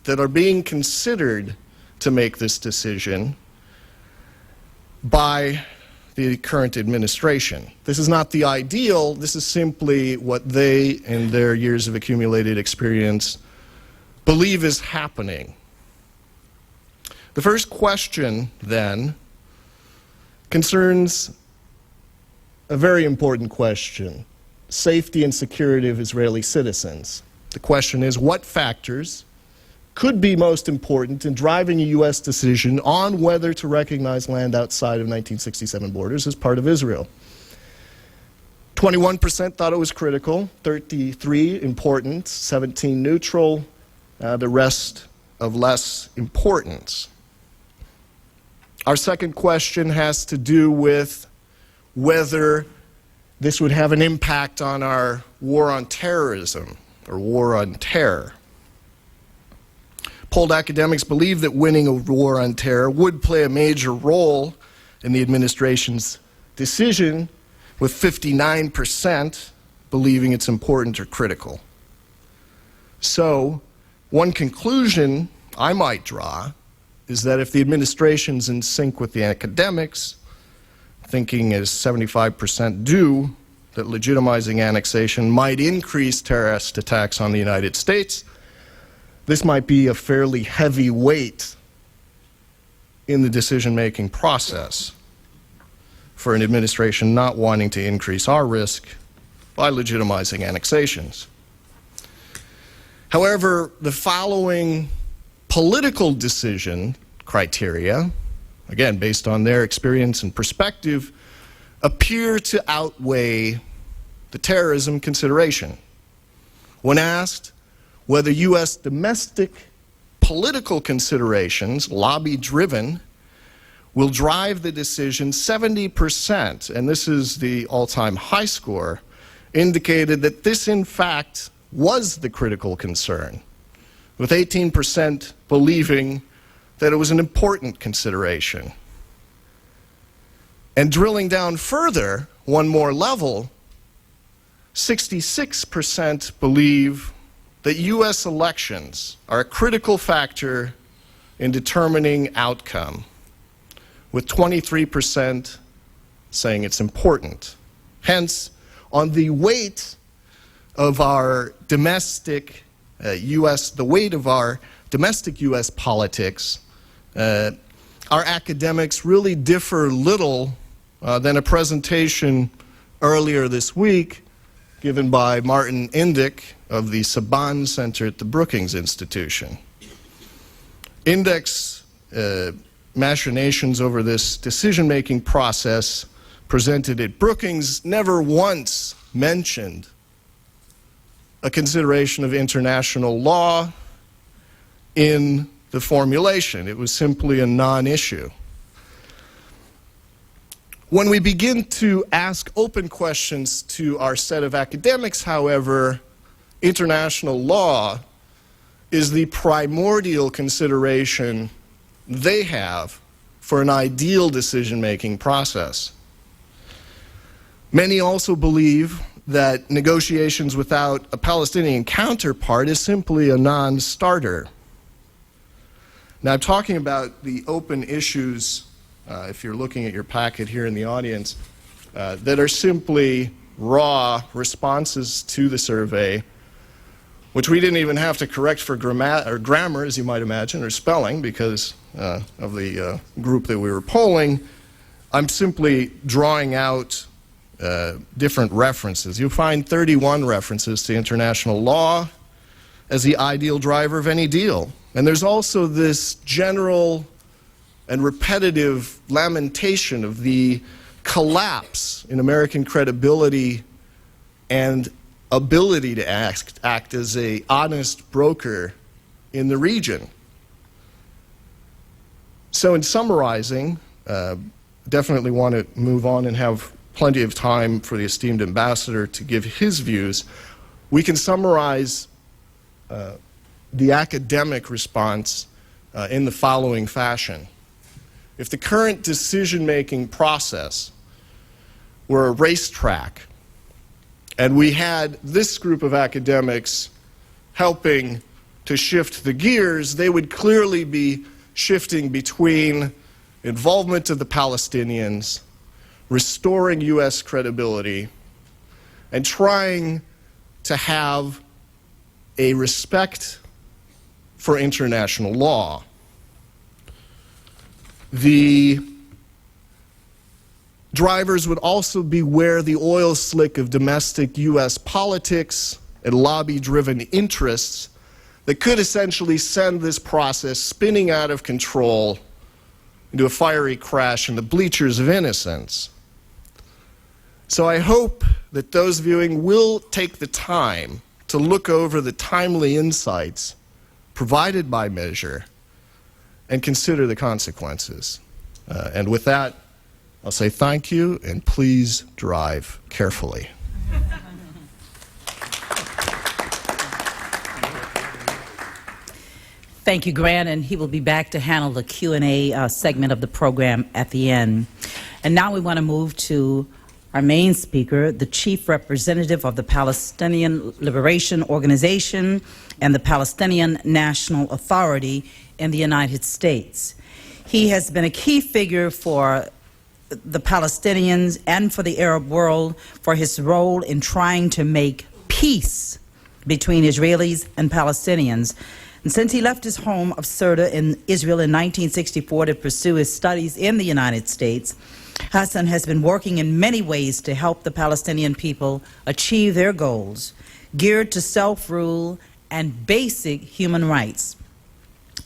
that are being considered to make this decision by the current administration. This is not the ideal, this is simply what they, in their years of accumulated experience, believe is happening. The first question, then, concerns a very important question: safety and security of Israeli citizens. The question is, what factors could be most important in driving a U.S. decision on whether to recognize land outside of 1967 borders as part of Israel? 21% thought it was critical, 33% important, 17% neutral, the rest of less importance. Our second question has to do with whether this would have an impact on our war on terrorism, or war on terror. Polled academics believe that winning a war on terror would play a major role in the administration's decision, with 59% believing it's important or critical. So, one conclusion I might draw is that if the administration's in sync with the academics, thinking as 75% do, that legitimizing annexation might increase terrorist attacks on the United States. This might be a fairly heavy weight in the decision-making process for an administration not wanting to increase our risk by legitimizing annexations. However, the following political decision criteria, again, based on their experience and perspective, appear to outweigh the terrorism consideration. When asked whether U.S. domestic political considerations, lobby-driven, will drive the decision, 70%, and this is the all-time high score, indicated that this, in fact, was the critical concern, with 18% believing that it was an important consideration. And drilling down further, one more level, 66% believe that U.S. elections are a critical factor in determining outcome, with 23% saying it's important. Hence, on the weight of our domestic the weight of our domestic U.S. politics, our academics really differ little than a presentation earlier this week given by Martin Indyk of the Saban Center at the Brookings Institution. Indyk's machinations over this decision-making process presented at Brookings never once mentioned a consideration of international law in the formulation. It was simply a non-issue. When we begin to ask open questions to our set of academics, however, international law is the primordial consideration they have for an ideal decision-making process. Many also believe that negotiations without a Palestinian counterpart is simply a non-starter. Now, I'm talking about the open issues, if you're looking at your packet here in the audience, that are simply raw responses to the survey, which we didn't even have to correct for grammar, as you might imagine, or spelling, because of the group that we were polling. I'm simply drawing out different references. You'll find 31 references to international law as the ideal driver of any deal. And there's also this general and repetitive lamentation of the collapse in American credibility and ability to act as an honest broker in the region. So in summarizing, definitely want to move on and have plenty of time for the esteemed ambassador to give his views. We can summarize the academic response in the following fashion. If the current decision-making process were a racetrack, and we had this group of academics helping to shift the gears, they would clearly be shifting between involvement of the Palestinians, restoring U.S. credibility, and trying to have a respect for international law. The drivers would also be where the oil slick of domestic U.S. politics and lobby-driven interests that could essentially send this process spinning out of control into a fiery crash in the bleachers of innocence. So I hope that those viewing will take the time to look over the timely insights provided by measure and consider the consequences. And with that, I'll say thank you, and please drive carefully. Thank you, Grant, and he will be back to handle the Q&A segment of the program at the end. And now we want to move to our main speaker, the Chief Representative of the Palestinian Liberation Organization and the Palestinian National Authority in the United States. He has been a key figure for the Palestinians and for the Arab world for his role in trying to make peace between Israelis and Palestinians. And since he left his home of Sirte in Israel in 1964 to pursue his studies in the United States, Hasan has been working in many ways to help the Palestinian people achieve their goals, geared to self-rule and basic human rights.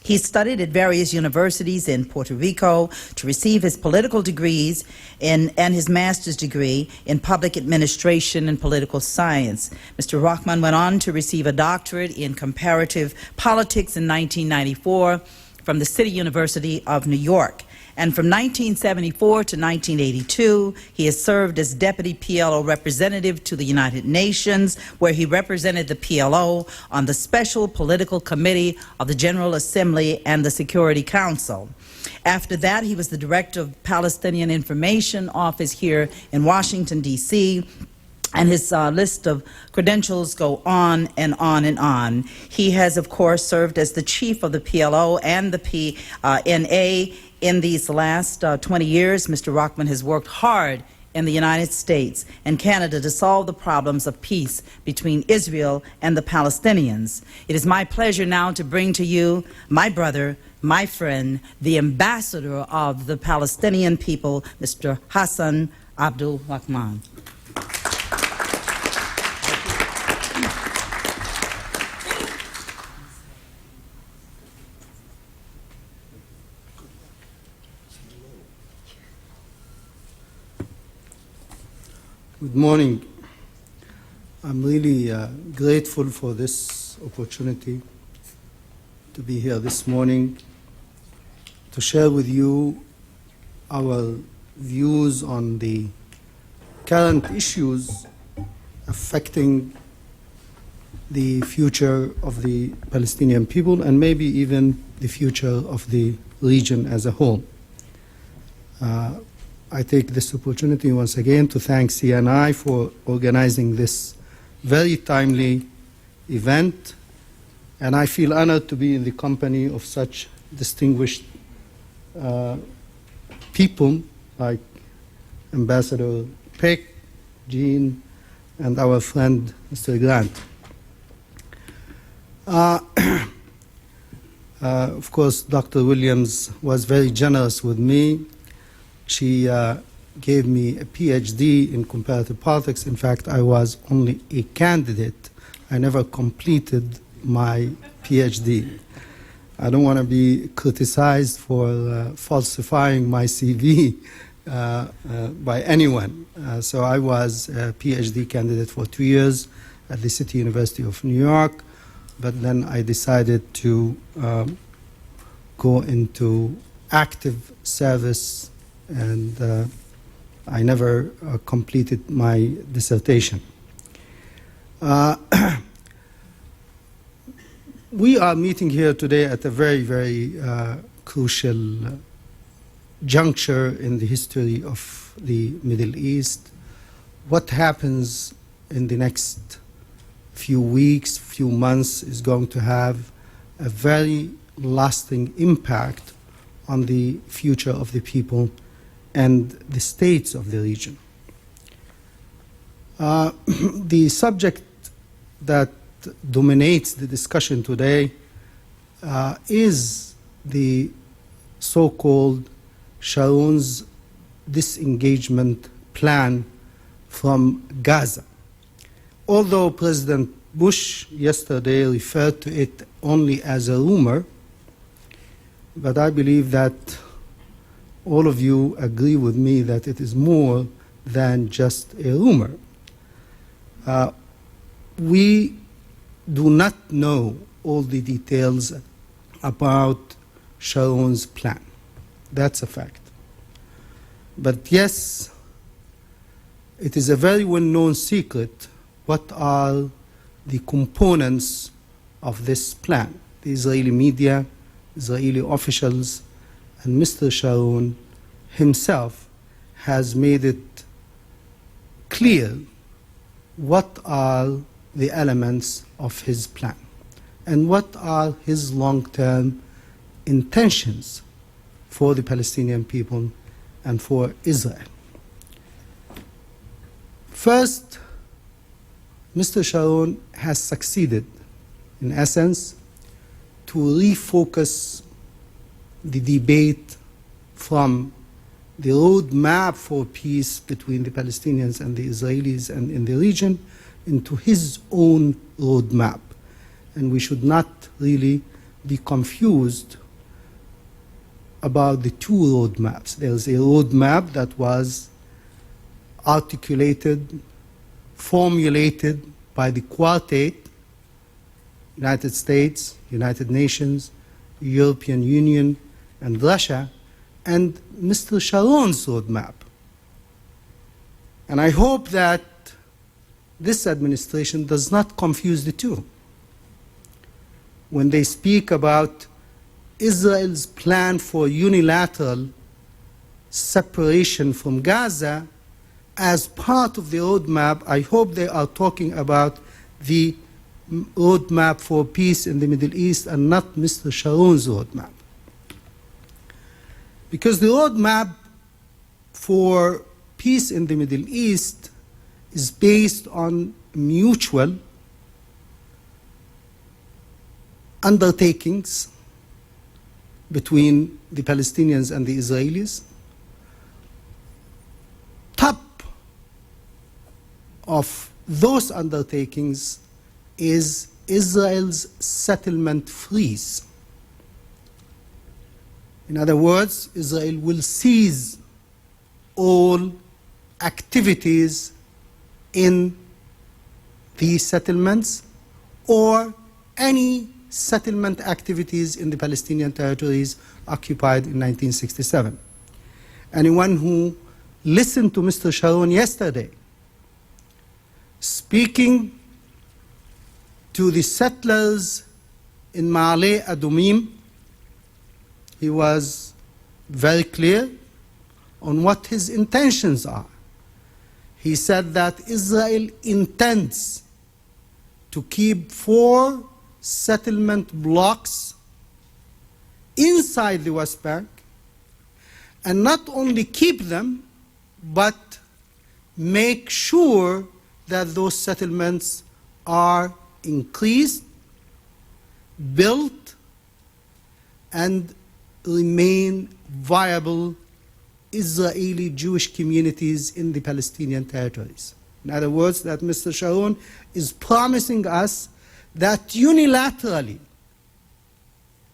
He studied at various universities in Puerto Rico to receive his political degrees and his master's degree in public administration and political science. Mr. Rahman went on to receive a doctorate in comparative politics in 1994 from the City University of New York. And from 1974 to 1982, he has served as Deputy PLO Representative to the United Nations, where he represented the PLO on the Special Political Committee of the General Assembly and the Security Council. After that, he was the Director of Palestinian Information Office here in Washington, D.C., and his list of credentials go on and on and on. He has, of course, served as the chief of the PLO and the PNA. In these last 20 years, Mr. Rahman has worked hard in the United States and Canada to solve the problems of peace between Israel and the Palestinians. It is my pleasure now to bring to you my brother, my friend, the ambassador of the Palestinian people, Mr. Hasan Abdul Rahman. Good morning. I'm really grateful for this opportunity to be here this morning to share with you our views on the current issues affecting the future of the Palestinian people and maybe even the future of the region as a whole. I take this opportunity once again to thank CNI for organizing this very timely event, and I feel honored to be in the company of such distinguished people like Ambassador Peck, Jean, and our friend Mr. Grant. Of course, Dr. Williams was very generous with me. She gave me a PhD in comparative politics. In fact, I was only a candidate. I never completed my PhD. I don't want to be criticized for falsifying my CV by anyone. So I was a PhD candidate for 2 years at the City University of New York, but then I decided to go into active service, and I never completed my dissertation. We are meeting here today at a very, very crucial juncture in the history of the Middle East. What happens in the next few weeks, few months is going to have a very lasting impact on the future of the people and the states of the region. The subject that dominates the discussion today is the so-called Sharon's disengagement plan from Gaza. Although President Bush yesterday referred to it only as a rumor, but I believe that all of you agree with me that it is more than just a rumor. We do not know all the details about Sharon's plan. That's a fact. But yes, it is a very well-known secret what are the components of this plan. The Israeli media, Israeli officials, and Mr. Sharon himself has made it clear what are the elements of his plan and what are his long-term intentions for the Palestinian people and for Israel. First, Mr. Sharon has succeeded, in essence, to refocus the debate from the roadmap for peace between the Palestinians and the Israelis and in the region into his own roadmap. And we should not really be confused about the two roadmaps. There is a roadmap that was articulated, formulated by the Quartet, United States, United Nations, European Union, and Russia, and Mr. Sharon's roadmap. And I hope that this administration does not confuse the two. When they speak about Israel's plan for unilateral separation from Gaza as part of the roadmap, I hope they are talking about the roadmap for peace in the Middle East and not Mr. Sharon's roadmap. Because the roadmap for peace in the Middle East is based on mutual undertakings between the Palestinians and the Israelis. Top of those undertakings is Israel's settlement freeze. In other words, Israel will cease all activities in the settlements or any settlement activities in the Palestinian territories occupied in 1967. Anyone who listened to Mr. Sharon yesterday speaking to the settlers in Ma'ale Adumim, he was very clear on what his intentions are. He said that Israel intends to keep 4 settlement blocks inside the West Bank, and not only keep them, but make sure that those settlements are increased, built, and remain viable Israeli Jewish communities in the Palestinian territories. In other words, that Mr. Sharon is promising us that unilaterally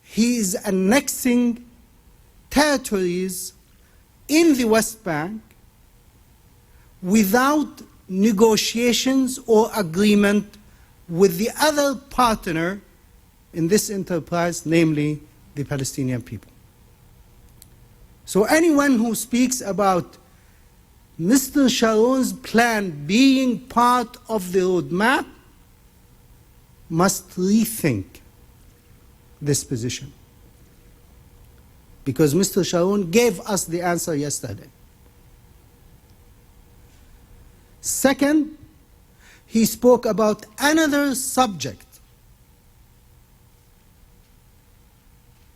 he is annexing territories in the West Bank without negotiations or agreement with the other partner in this enterprise, namely the Palestinian people. So anyone who speaks about Mr. Sharon's plan being part of the roadmap must rethink this position. Because Mr. Sharon gave us the answer yesterday. Second, he spoke about another subject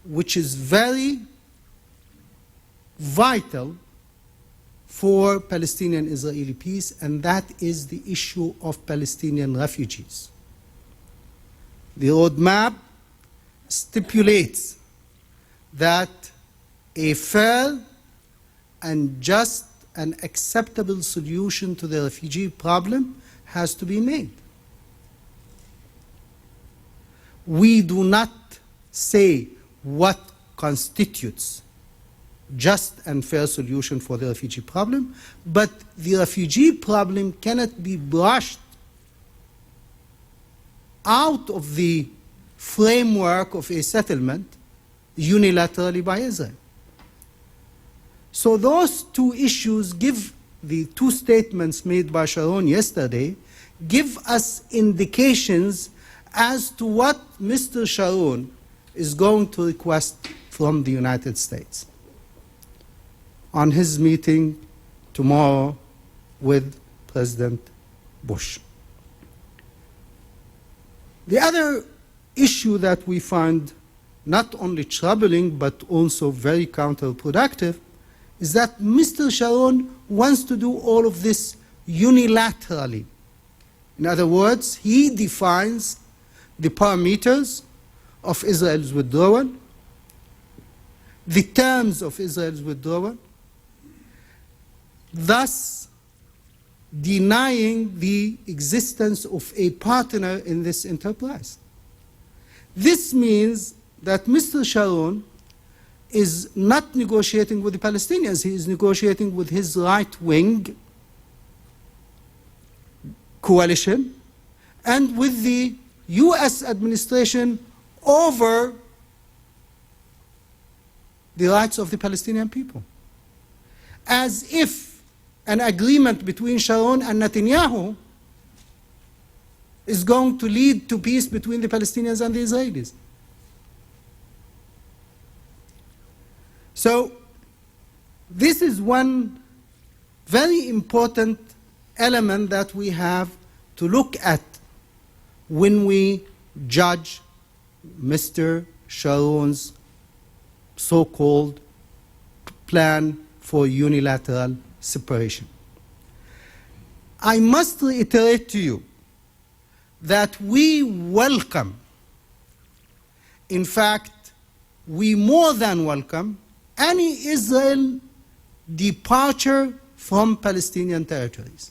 which is very vital for Palestinian-Israeli peace, and that is the issue of Palestinian refugees. The roadmap stipulates that a fair and just and acceptable solution to the refugee problem has to be made. We do not say what constitutes just and fair solution for the refugee problem, but the refugee problem cannot be brushed out of the framework of a settlement unilaterally by Israel. So those two issues give, the two statements made by Sharon yesterday, give us indications as to what Mr. Sharon is going to request from the United States on his meeting tomorrow with President Bush. The other issue that we find not only troubling but also very counterproductive is that Mr. Sharon wants to do all of this unilaterally. In other words, he defines the parameters of Israel's withdrawal, the terms of Israel's withdrawal, thus denying the existence of a partner in this enterprise. This means that Mr. Sharon is not negotiating with the Palestinians, he is negotiating with his right-wing coalition and with the U.S. administration over the rights of the Palestinian people. As if an agreement between Sharon and Netanyahu is going to lead to peace between the Palestinians and the Israelis. So this is one very important element that we have to look at when we judge Mr. Sharon's so-called plan for unilateral separation. I must reiterate to you that we welcome, in fact, we more than welcome any Israel departure from Palestinian territories,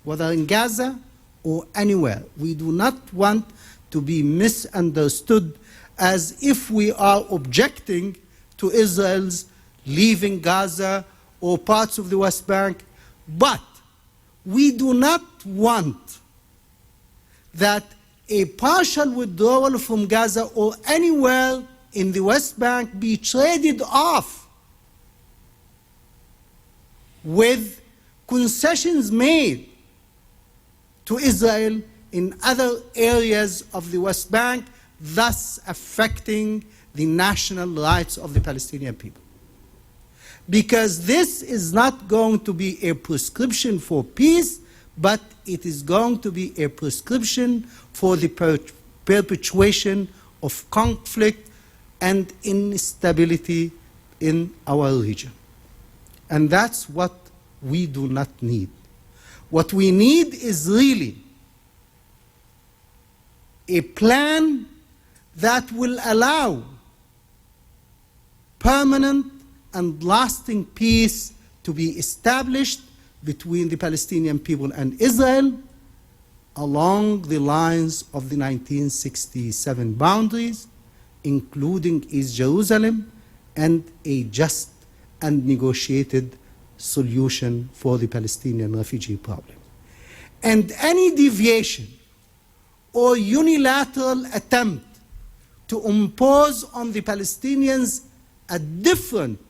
whether in Gaza or anywhere. We do not want to be misunderstood as if we are objecting to Israel's leaving Gaza or parts of the West Bank, but we do not want that a partial withdrawal from Gaza or anywhere in the West Bank be traded off with concessions made to Israel in other areas of the West Bank, thus affecting the national rights of the Palestinian people. Because this is not going to be a prescription for peace, but it is going to be a prescription for the perpetuation of conflict and instability in our region. And that's what we do not need. What we need is really a plan that will allow permanent and lasting peace to be established between the Palestinian people and Israel along the lines of the 1967 boundaries, including East Jerusalem, and a just and negotiated solution for the Palestinian refugee problem. And any deviation or unilateral attempt to impose on the Palestinians a different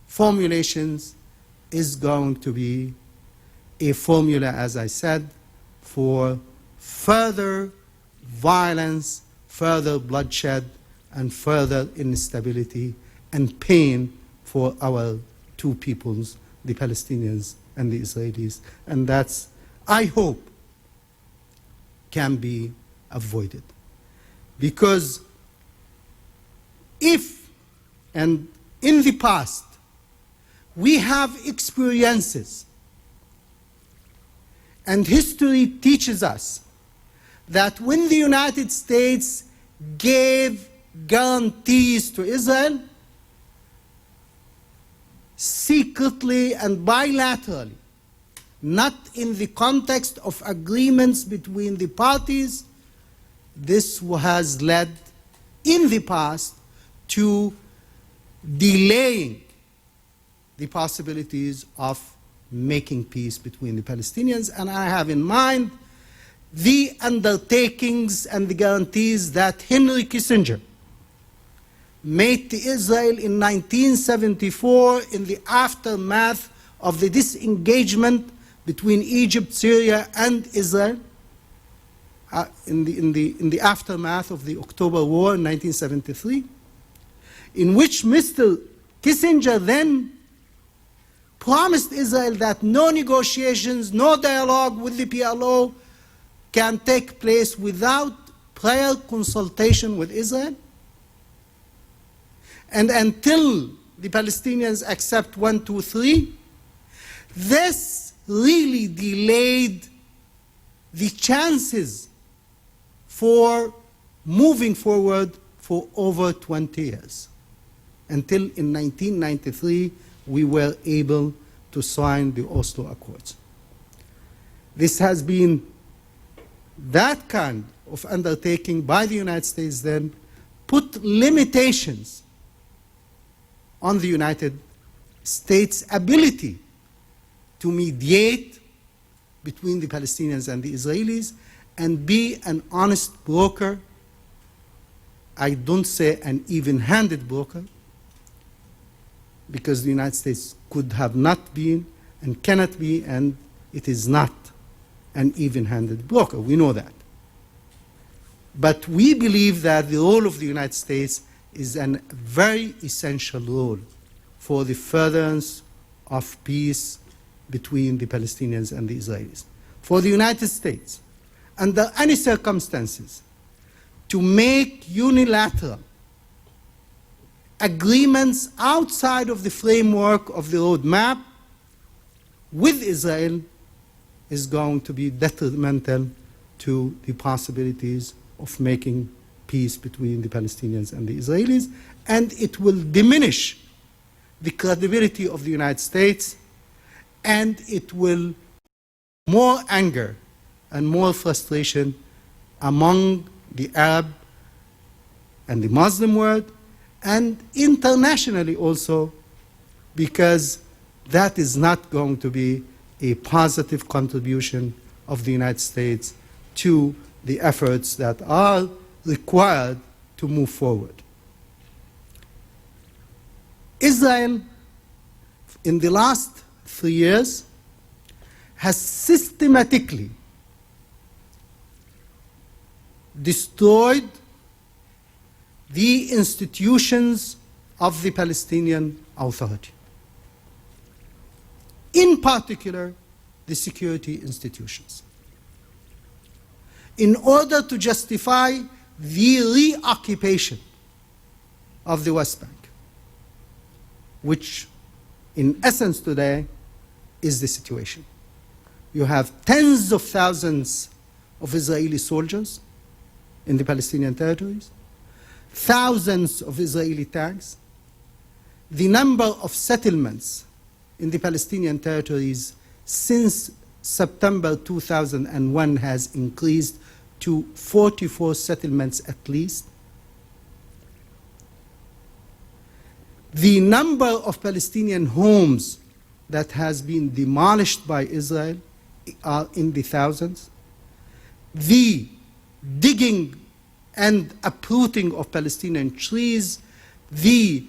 formulations is going to be a formula, as I said, for further violence, further bloodshed, and further instability and pain for our two peoples, the Palestinians and the Israelis. And that's, I hope, can be avoided. Because if, and in the past, we have experiences, and history teaches us that when the United States gave guarantees to Israel, secretly and bilaterally, not in the context of agreements between the parties, this has led in the past to delaying the possibilities of making peace between the Palestinians. And I have in mind the undertakings and the guarantees that Henry Kissinger made to Israel in 1974 in the aftermath of the disengagement between Egypt, Syria, and Israel, in the aftermath of the October War in 1973, in which Mr. Kissinger then promised Israel that no negotiations, no dialogue with the PLO can take place without prior consultation with Israel. And until the Palestinians accept 1, 2, 3, this really delayed the chances for moving forward for over 20 years. Until in 1993, we were able to sign the Oslo Accords. This has been that kind of undertaking by the United States then put limitations on the United States' ability to mediate between the Palestinians and the Israelis and be an honest broker. I don't say an even-handed broker, because the United States could have not been and cannot be, and it is not an even-handed broker. We know that. But we believe that the role of the United States is a very essential role for the furtherance of peace between the Palestinians and the Israelis. For the United States, under any circumstances, to make unilateral agreements outside of the framework of the roadmap with Israel is going to be detrimental to the possibilities of making peace between the Palestinians and the Israelis, and it will diminish the credibility of the United States, and it will more anger and more frustration among the Arab and the Muslim world, and internationally also, because that is not going to be a positive contribution of the United States to the efforts that are required to move forward. Israel, in the last 3 years, has systematically destroyed the institutions of the Palestinian Authority, in particular the security institutions, in order to justify the reoccupation of the West Bank, which in essence today is the situation. You have tens of thousands of Israeli soldiers in the Palestinian territories, thousands of Israeli tanks. The number of settlements in the Palestinian territories since September 2001 has increased to 44 settlements at least. The number of Palestinian homes that has been demolished by Israel are in the thousands. The digging and uprooting of Palestinian trees, the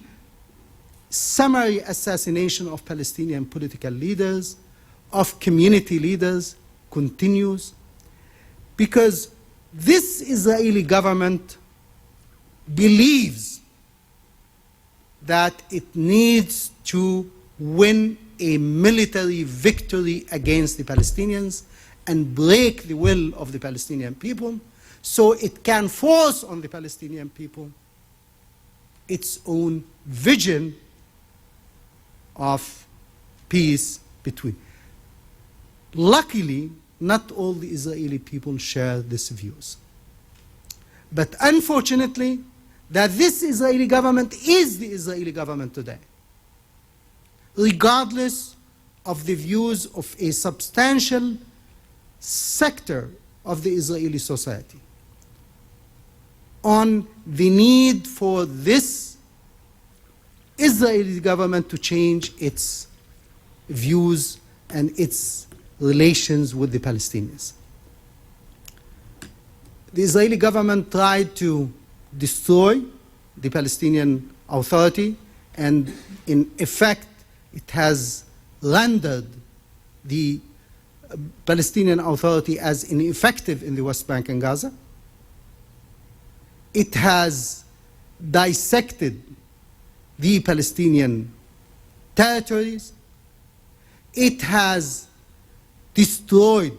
summary assassination of Palestinian political leaders, of community leaders continues, because this Israeli government believes that it needs to win a military victory against the Palestinians and break the will of the Palestinian people, so it can force on the Palestinian people its own vision of peace between. Luckily, not all the Israeli people share these views. But unfortunately, that this Israeli government is the Israeli government today, regardless of the views of a substantial sector of the Israeli society on the need for this Israeli government to change its views and its relations with the Palestinians. The Israeli government tried to destroy the Palestinian Authority, and in effect it has rendered the Palestinian Authority as ineffective in the West Bank and Gaza. It has dissected the Palestinian territories. It has destroyed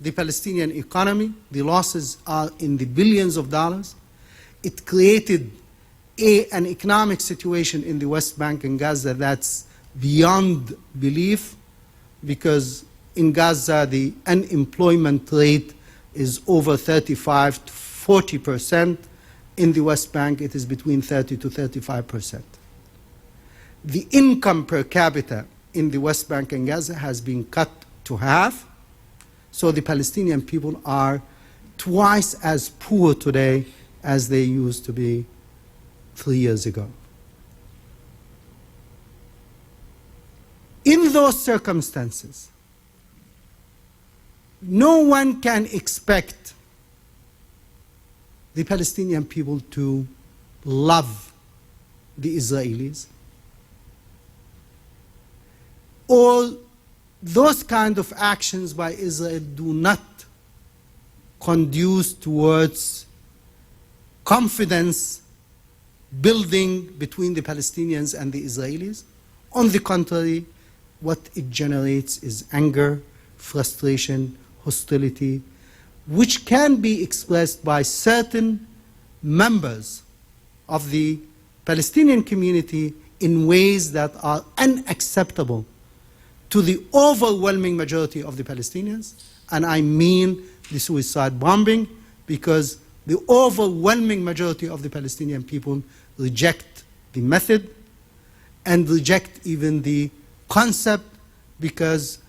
the Palestinian economy. The losses are in the billions of dollars. It created an economic situation in the West Bank and Gaza that's beyond belief, because in Gaza the unemployment rate is over 35 to 40%. In the West Bank it is between 30 to 35%. The income per capita in the West Bank and Gaza has been cut to half, so the Palestinian people are twice as poor today as they used to be 3 years ago. In those circumstances, no one can expect the Palestinian people to love the Israelis, or those kind of actions by Israel do not conduce towards confidence building between the Palestinians and the Israelis. On the contrary, what it generates is anger, frustration, hostility, which can be expressed by certain members of the Palestinian community in ways that are unacceptable to the overwhelming majority of the Palestinians. And I mean the suicide bombing, because the overwhelming majority of the Palestinian people reject the method and reject even the concept, because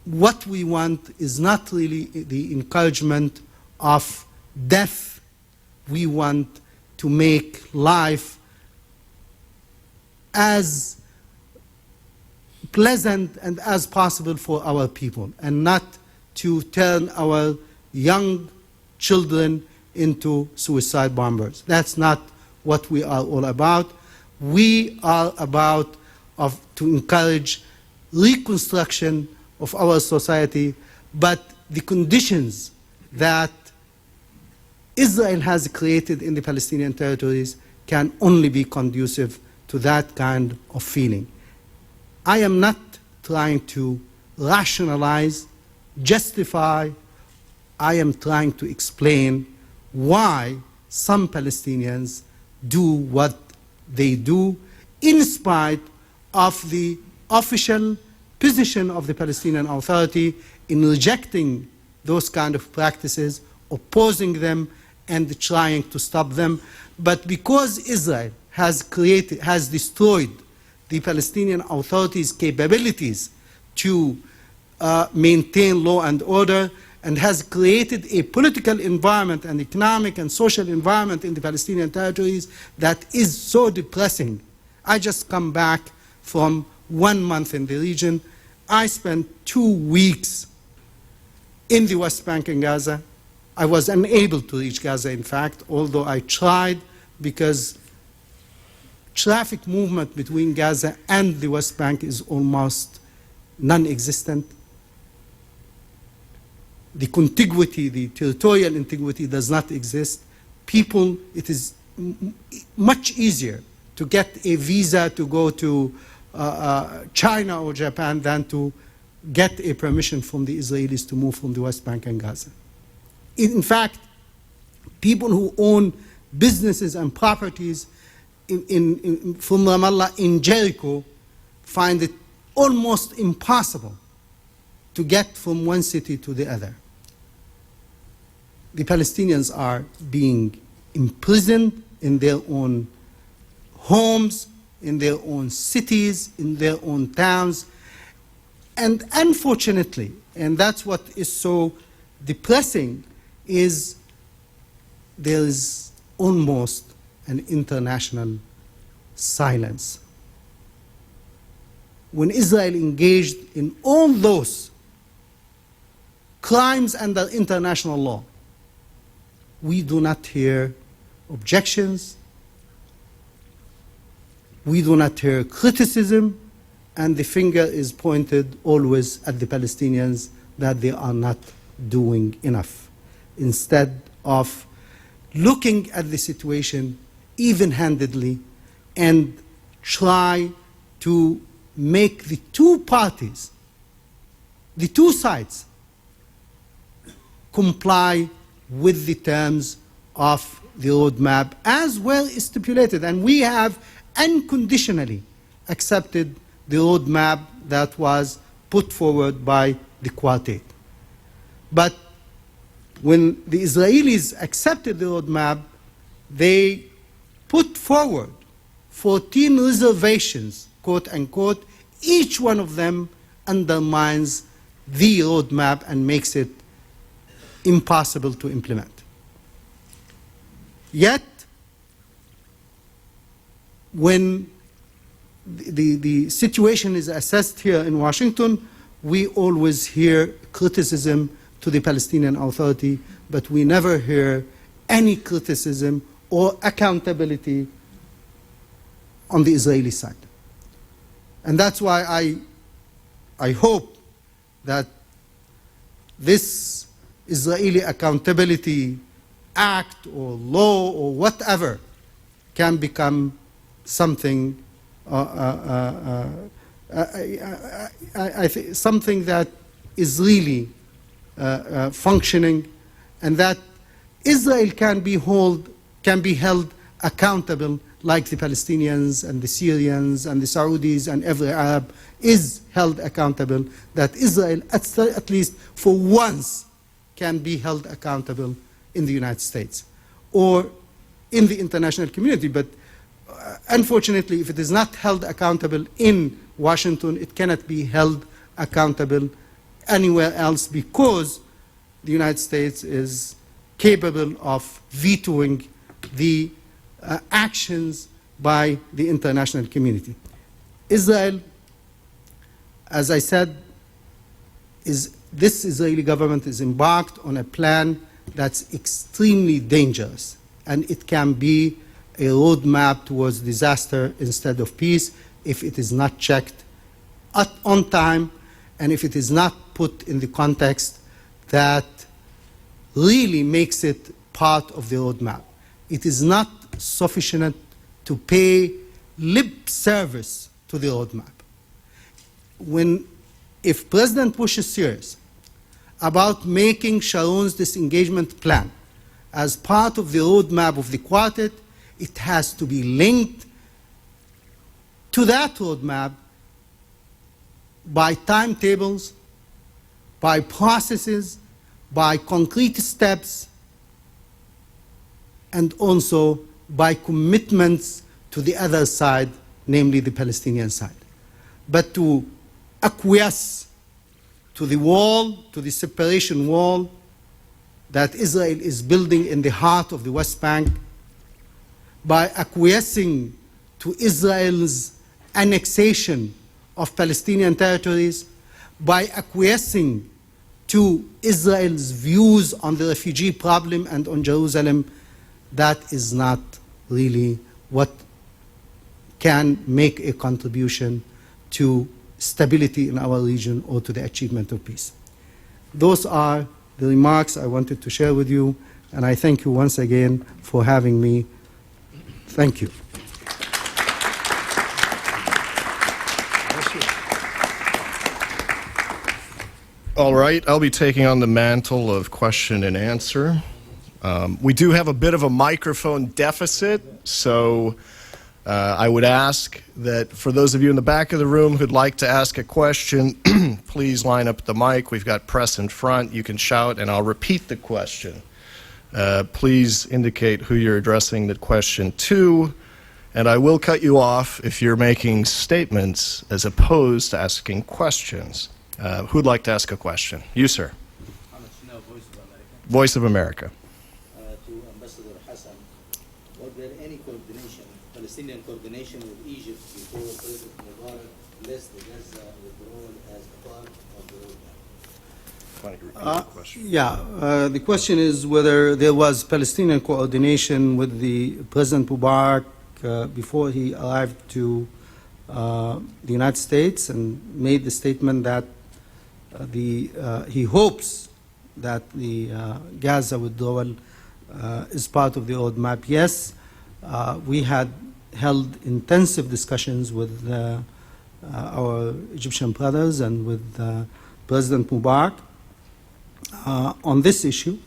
what we want is not really the encouragement of death. We want to make life as pleasant and as possible for our people, and not to turn our young children into suicide bombers. That's not what we are all about. We are about to encourage reconstruction of our society, but the conditions that Israel has created in the Palestinian territories can only be conducive to that kind of feeling. I am not trying to rationalize, justify. I am trying to explain why some Palestinians do what they do, in spite of the official position of the Palestinian Authority in rejecting those kind of practices, opposing them, and trying to stop them. But because Israel has destroyed the Palestinian Authority's capabilities to maintain law and order, and has created a political environment and economic and social environment in the Palestinian territories that is so depressing. I just come back from 1 month in the region. I spent 2 weeks in the West Bank and Gaza. I was unable to reach Gaza, in fact, although I tried, because traffic movement between Gaza and the West Bank is almost non-existent. The contiguity, the territorial integrity does not exist. People, it is much easier to get a visa to go to China or Japan than to get a permission from the Israelis to move from the West Bank and Gaza. In fact, people who own businesses and properties from Ramallah in Jericho find it almost impossible to get from one city to the other. The Palestinians are being imprisoned in their own homes, in their own cities, in their own towns. And unfortunately, and that's what is so depressing, is there is almost an international silence. When Israel engaged in all those crimes under international law, we do not hear objections, we do not hear criticism, and the finger is pointed always at the Palestinians that they are not doing enough, instead of looking at the situation even-handedly and try to make the two parties, the two sides, comply with the terms of the roadmap as well as stipulated, and we have unconditionally accepted the roadmap that was put forward by the quartet. But when the Israelis accepted the roadmap, they put forward 14 reservations, quote unquote. Each one of them undermines the roadmap and makes it impossible to implement. Yet, when the situation is assessed here in Washington, we always hear criticism to the Palestinian Authority, but we never hear any criticism or accountability on the Israeli side. And that's why I hope that this Israeli Accountability Act or law or whatever can become something something that is really functioning, and that Israel can be held accountable like the Palestinians and the Syrians and the Saudis and every Arab is held accountable, that Israel at least for once can be held accountable in the United States or in the international community. But unfortunately, if it is not held accountable in Washington, it cannot be held accountable anywhere else, because the United States is capable of vetoing the actions by the international community. Israel, as I said, this Israeli government is embarked on a plan that's extremely dangerous, and it can be a roadmap towards disaster instead of peace if it is not checked on time, and if it is not put in the context that really makes it part of the roadmap. It is not sufficient to pay lip service to the roadmap. If President Bush is serious about making Sharon's disengagement plan as part of the roadmap of the quartet, it has to be linked to that roadmap by timetables, by processes, by concrete steps, and also by commitments to the other side, namely the Palestinian side. But to acquiesce to the wall, to the separation wall that Israel is building in the heart of the West Bank, by acquiescing to Israel's annexation of Palestinian territories, by acquiescing to Israel's views on the refugee problem and on Jerusalem, that is not really what can make a contribution to stability in our region or to the achievement of peace. Those are the remarks I wanted to share with you, and I thank you once again for having me. Thank you. All right, I'll be taking on the mantle of question and answer. We do have a bit of a microphone deficit, so I would ask that for those of you in the back of the room who'd like to ask a question, please line up the mic. We've got press in front. You can shout, and I'll repeat the question. Please indicate who you're addressing the question to, and I will cut you off if you're making statements as opposed to asking questions. Who'd like to ask a question? You, sir. Voice of America. To Ambassador Hasan, was there any coordination, Palestinian coordination with Egypt before President Mubarak list the Gaza withdrawal as a part of the roadmap? Why don't you repeat the question? The question is whether there was Palestinian coordination with the President Mubarak before he arrived to the United States and made the statement that he hopes that the Gaza withdrawal is part of the roadmap. Yes, we had held intensive discussions with our Egyptian brothers and with President Mubarak on this issue.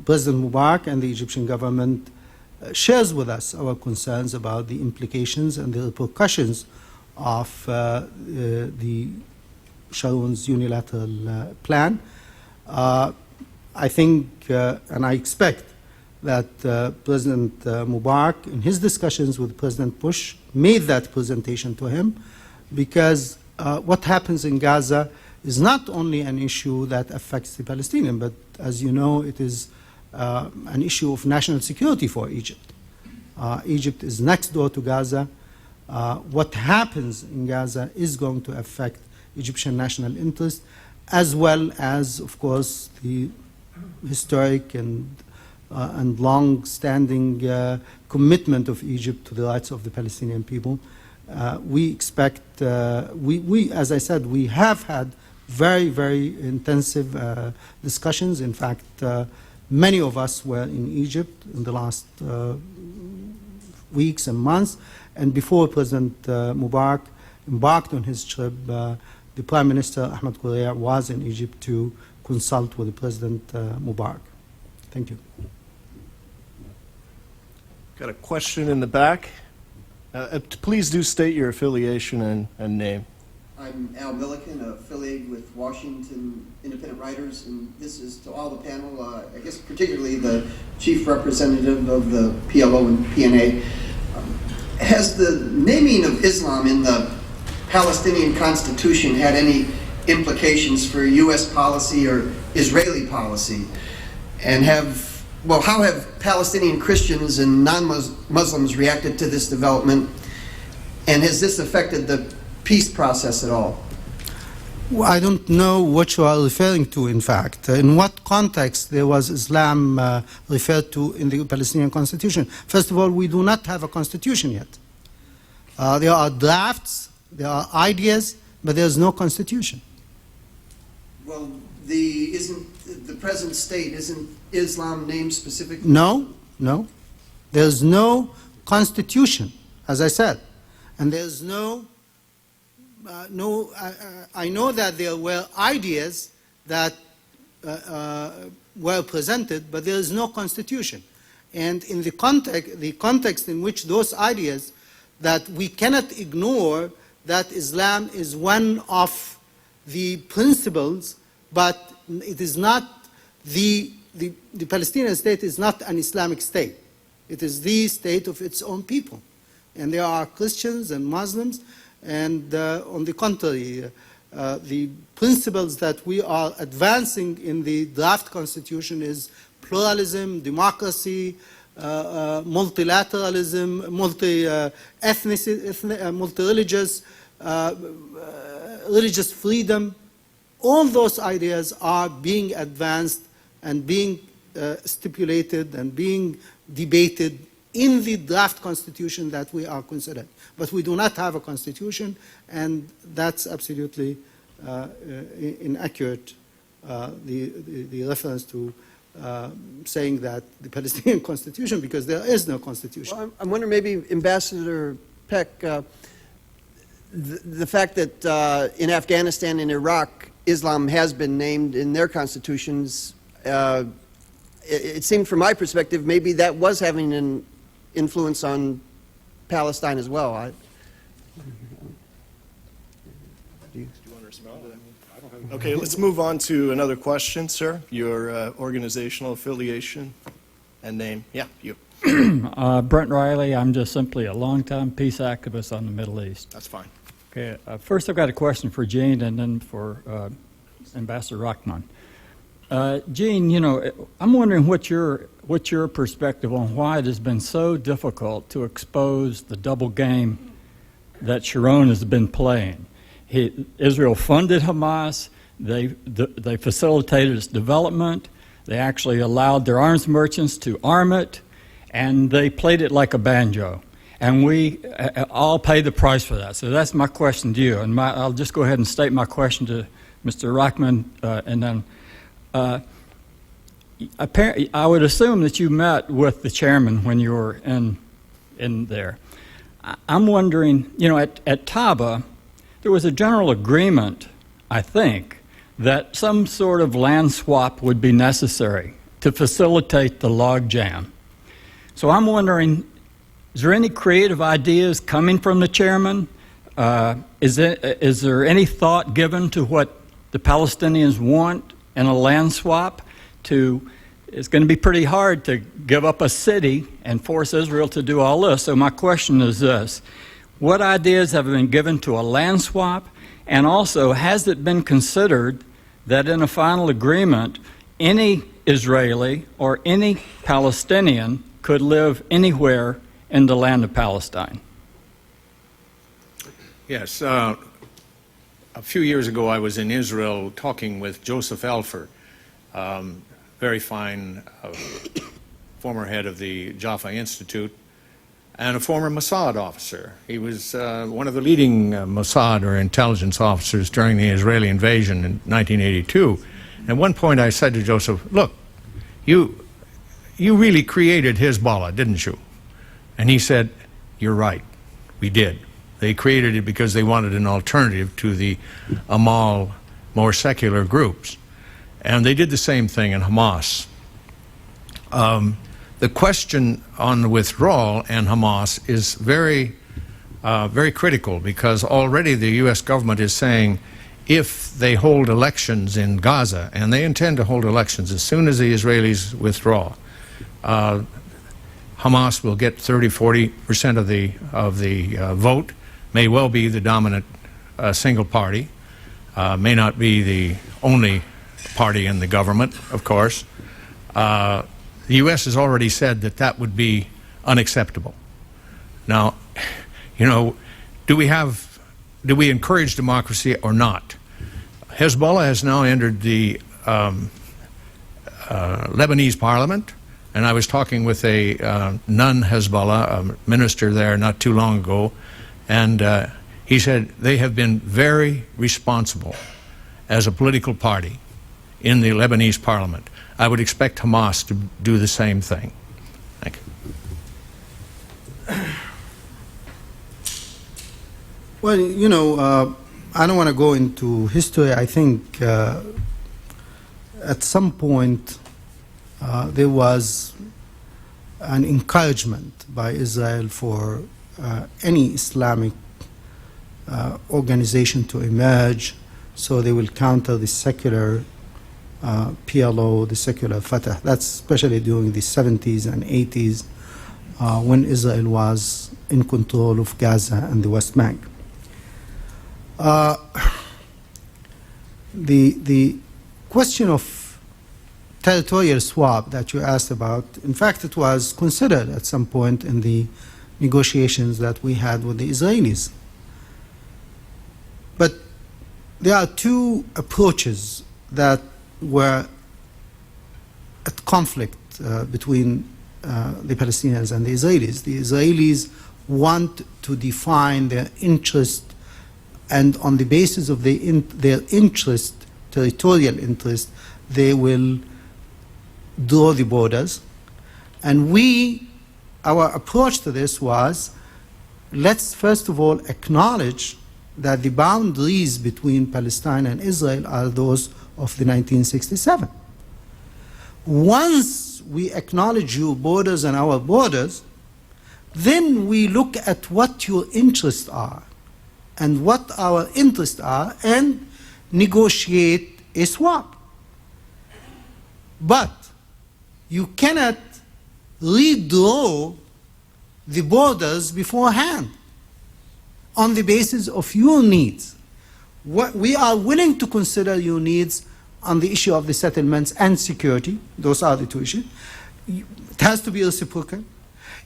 President Mubarak and the Egyptian government shares with us our concerns about the implications and the repercussions of the Sharon's unilateral plan. I think and I expect that President Mubarak, in his discussions with President Bush, made that presentation to him, because what happens in Gaza is not only an issue that affects the Palestinians, but as you know, it is an issue of national security for Egypt. Egypt is next door to Gaza. What happens in Gaza is going to affect Egyptian national interest, as well as, of course, the historic and long-standing commitment of Egypt to the rights of the Palestinian people. We expect, as I said, we have had very, very intensive discussions. In fact, many of us were in Egypt in the last weeks and months, and before President Mubarak embarked on his trip, the Prime Minister, Ahmed Kureya, was in Egypt to consult with President Mubarak. Thank you. Got a question in the back. Please do state your affiliation and name. I'm Al Milliken, affiliated with Washington Independent Writers, and this is to all the panel, I guess particularly the Chief Representative of the PLO and PNA. Has the naming of Islam in the Palestinian Constitution had any implications for U.S. policy or Israeli policy? And how have Palestinian Christians and non-Muslims reacted to this development? And has this affected the peace process at all? Well, I don't know what you are referring to, in fact. In what context there was Islam referred to in the Palestinian Constitution? First of all, we do not have a constitution yet. There are drafts, there are ideas, but there is no constitution. Well, isn't the present state, isn't Islam named specifically? No. There is no constitution, as I said. And there is I know that there were ideas that were presented, but there is no constitution. And in the context in which those ideas, that we cannot ignore that Islam is one of the principles, but it is not the Palestinian state is not an Islamic state. It is the state of its own people. And there are Christians and Muslims, and on the contrary, the principles that we are advancing in the draft constitution is pluralism, democracy, multilateralism, multi-religious, religious freedom. All those ideas are being advanced and being stipulated and being debated in the draft constitution that we are considering. But we do not have a constitution, and that's absolutely inaccurate, the reference to saying that the Palestinian constitution, because there is no constitution. Well, I'm wondering, maybe Ambassador Peck, the fact that in Afghanistan and Iraq, Islam has been named in their constitutions, it seemed from my perspective, maybe that was having an influence on Palestine as well. Do you want to respond to that? Okay, let's move on to another question, sir. Your organizational affiliation and name. Yeah, you. Brent Riley. I'm just simply a longtime peace activist on the Middle East. That's fine. Okay. First, I've got a question for Jean, and then for Ambassador Rahman. Jean, I'm wondering what's your perspective on why it has been so difficult to expose the double game that Sharon has been playing. Israel funded Hamas. They facilitated its development. They actually allowed their arms merchants to arm it, and they played it like a banjo. And we all pay the price for that. So that's my question to you. And I'll just go ahead and state my question to Mr. Rahman, and then apparently, I would assume that you met with the chairman when you were in there. I'm wondering, at Taba, there was a general agreement, I think, that some sort of land swap would be necessary to facilitate the logjam. So I'm wondering, is there any creative ideas coming from the chairman? Is there any thought given to what the Palestinians want in a land swap? It's going to be pretty hard to give up a city and force Israel to do all this. So my question is this: what ideas have been given to a land swap? And also, has it been considered that in a final agreement, any Israeli or any Palestinian could live anywhere in the land of Palestine? Yes. A few years ago, I was in Israel talking with Joseph Elfer, very fine former head of the Jaffa Institute, and a former Mossad officer. He was one of the leading Mossad or intelligence officers during the Israeli invasion in 1982. At one point I said to Joseph, look, you really created Hezbollah, didn't you? And he said, you're right, we did. They created it because they wanted an alternative to the Amal, more secular groups. And they did the same thing in Hamas. The question on the withdrawal and Hamas is very critical, because already the U.S. government is saying if they hold elections in Gaza, and they intend to hold elections as soon as the Israelis withdraw, Hamas will get 30–40% of the vote, may well be the dominant single party, may not be the only party in the government, of course. The U.S. has already said that that would be unacceptable. Now, you know, do we encourage democracy or not? Hezbollah has now entered the Lebanese parliament, and I was talking with a non-Hezbollah minister there not too long ago, and he said they have been very responsible as a political party in the Lebanese parliament. I would expect Hamas to do the same thing. Thank you. Well, you know, I don't want to go into history. I think at some point there was an encouragement by Israel for any Islamic organization to emerge, so they will counter the secular PLO, the secular Fatah. That's especially during the 70s and 80s when Israel was in control of Gaza and the West Bank. The question of territorial swap that you asked about, in fact, it was considered at some point in the negotiations that we had with the Israelis. But there are two approaches that were at conflict between the Palestinians and the Israelis. The Israelis want to define their interest, and on the basis of their interest, territorial interest, they will draw the borders. And our approach to this was, let's first of all acknowledge that the boundaries between Palestine and Israel are those of the 1967. Once we acknowledge your borders and our borders, then we look at what your interests are and what our interests are and negotiate a swap. But you cannot redraw the borders beforehand on the basis of your needs. We are willing to consider your needs on the issue of the settlements and security. Those are the two issues. It has to be reciprocal.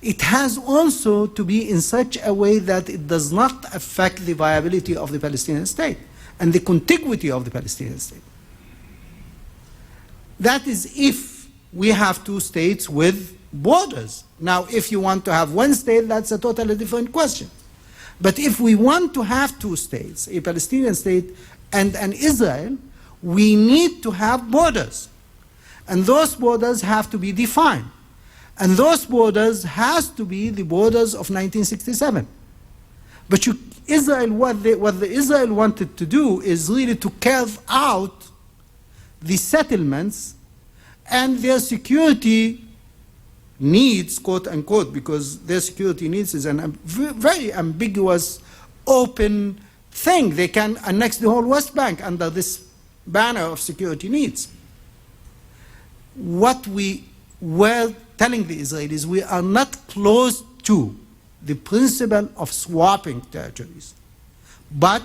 It has also to be in such a way that it does not affect the viability of the Palestinian state and the contiguity of the Palestinian state. That is if we have two states with borders. Now, if you want to have one state, that's a totally different question. But if we want to have two states, a Palestinian state and an Israel, we need to have borders. And those borders have to be defined. And those borders has to be the borders of 1967. But what the Israel wanted to do is really to carve out the settlements and their security needs, quote unquote, because their security needs is a very ambiguous, open thing. They can annex the whole West Bank under this banner of security needs. What we were telling the Israelis, we are not close to the principle of swapping territories, but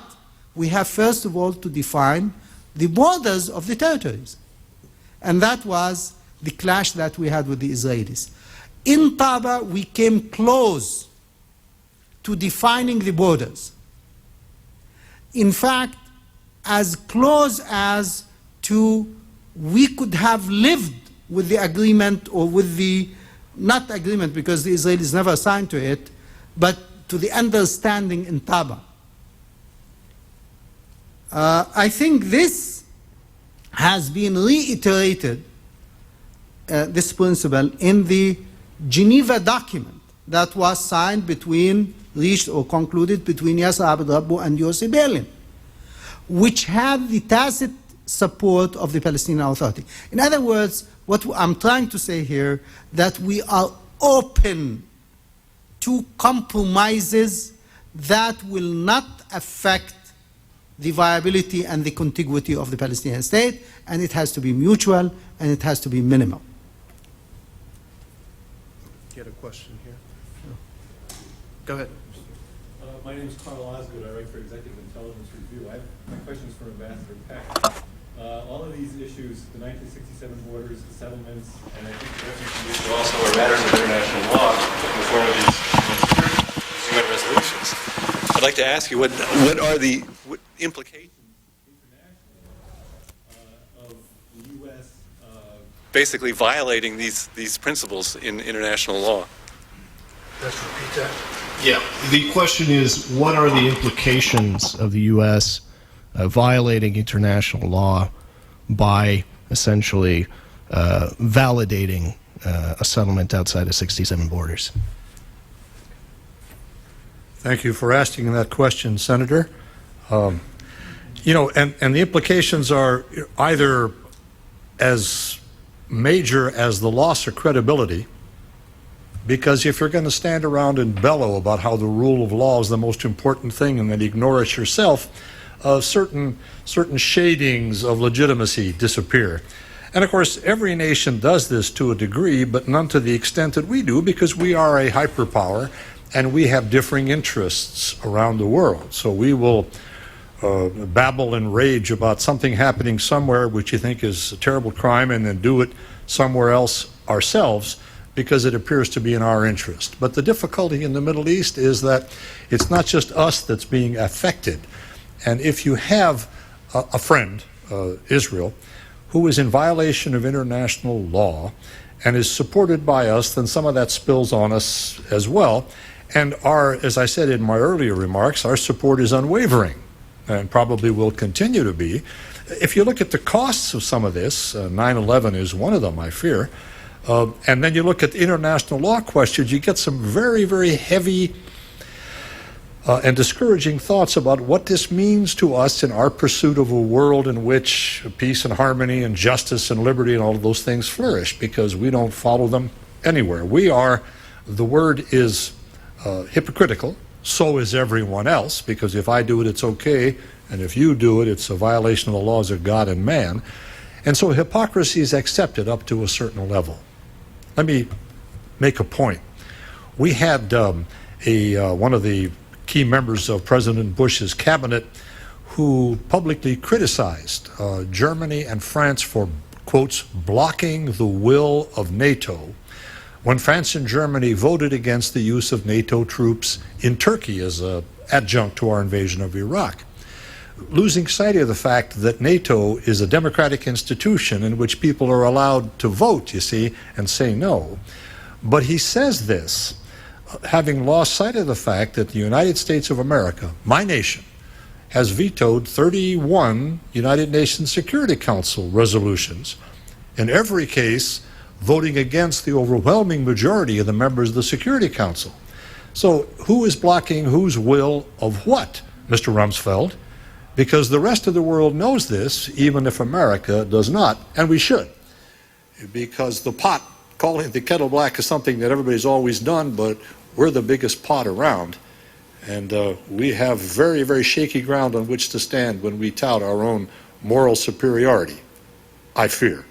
we have first of all to define the borders of the territories. And that was the clash that we had with the Israelis. In Taba, we came close to defining the borders. In fact, as close as to we could have lived with the agreement, or with the, not agreement because the Israelis never signed to it, but to the understanding in Taba. I think this has been reiterated, this principle, in the Geneva document that was signed between, reached or concluded between Yasser Abdel and Yossi Berlin, which had the tacit support of the Palestinian Authority. In other words, what I'm trying to say here, that we are open to compromises that will not affect the viability and the contiguity of the Palestinian state, and it has to be mutual and it has to be minimal. Get a question here. Go ahead. My name is Carl Osgood. I write for Executive Intelligence Review. My questions for Ambassador Peck. All of these issues, the 1967 borders, the settlements, and I think the reference to also are matters of international law in the form of these UN resolutions. I'd like to ask you, what are the implications internationally of the U.S. Basically violating these principles in international law? Let's repeat that. Yeah. The question is, what are the implications of the U.S. Violating international law by essentially validating a settlement outside of 67 borders? Thank you for asking that question, Senator. You know, and the implications are either as major as the loss of credibility, because if you're going to stand around and bellow about how the rule of law is the most important thing and then ignore it yourself, certain shadings of legitimacy disappear. And of course, every nation does this to a degree, but none to the extent that we do, because we are a hyperpower and we have differing interests around the world. So we will babble and rage about something happening somewhere which you think is a terrible crime, and then do it somewhere else ourselves because it appears to be in our interest. But the difficulty in the Middle East is that it's not just us that's being affected. And if you have a friend, Israel, who is in violation of international law and is supported by us, then some of that spills on us as well. And as I said in my earlier remarks, our support is unwavering and probably will continue to be. If you look at the costs of some of this, 9/11 is one of them, I fear, and then you look at the international law questions, you get some very, very heavy and discouraging thoughts about what this means to us in our pursuit of a world in which peace and harmony and justice and liberty and all of those things flourish, because we don't follow them anywhere. The word is hypocritical, so is everyone else, because if I do it, it's okay, and if you do it, it's a violation of the laws of God and man. And so hypocrisy is accepted up to a certain level. Let me make a point. We had one of the key members of President Bush's cabinet who publicly criticized Germany and France for, quotes, blocking the will of NATO when France and Germany voted against the use of NATO troops in Turkey as an adjunct to our invasion of Iraq, losing sight of the fact that NATO is a democratic institution in which people are allowed to vote, you see, and say no. But he says this, having lost sight of the fact that the United States of America, my nation, has vetoed 31 United Nations Security Council resolutions, in every case voting against the overwhelming majority of the members of the Security Council. So who is blocking whose will of what, Mr. Rumsfeld? Because the rest of the world knows this, even if America does not, and we should. because the pot, calling the kettle black is something that everybody's always done, but we're the biggest pot around. And we have very, very shaky ground on which to stand when we tout our own moral superiority, I fear.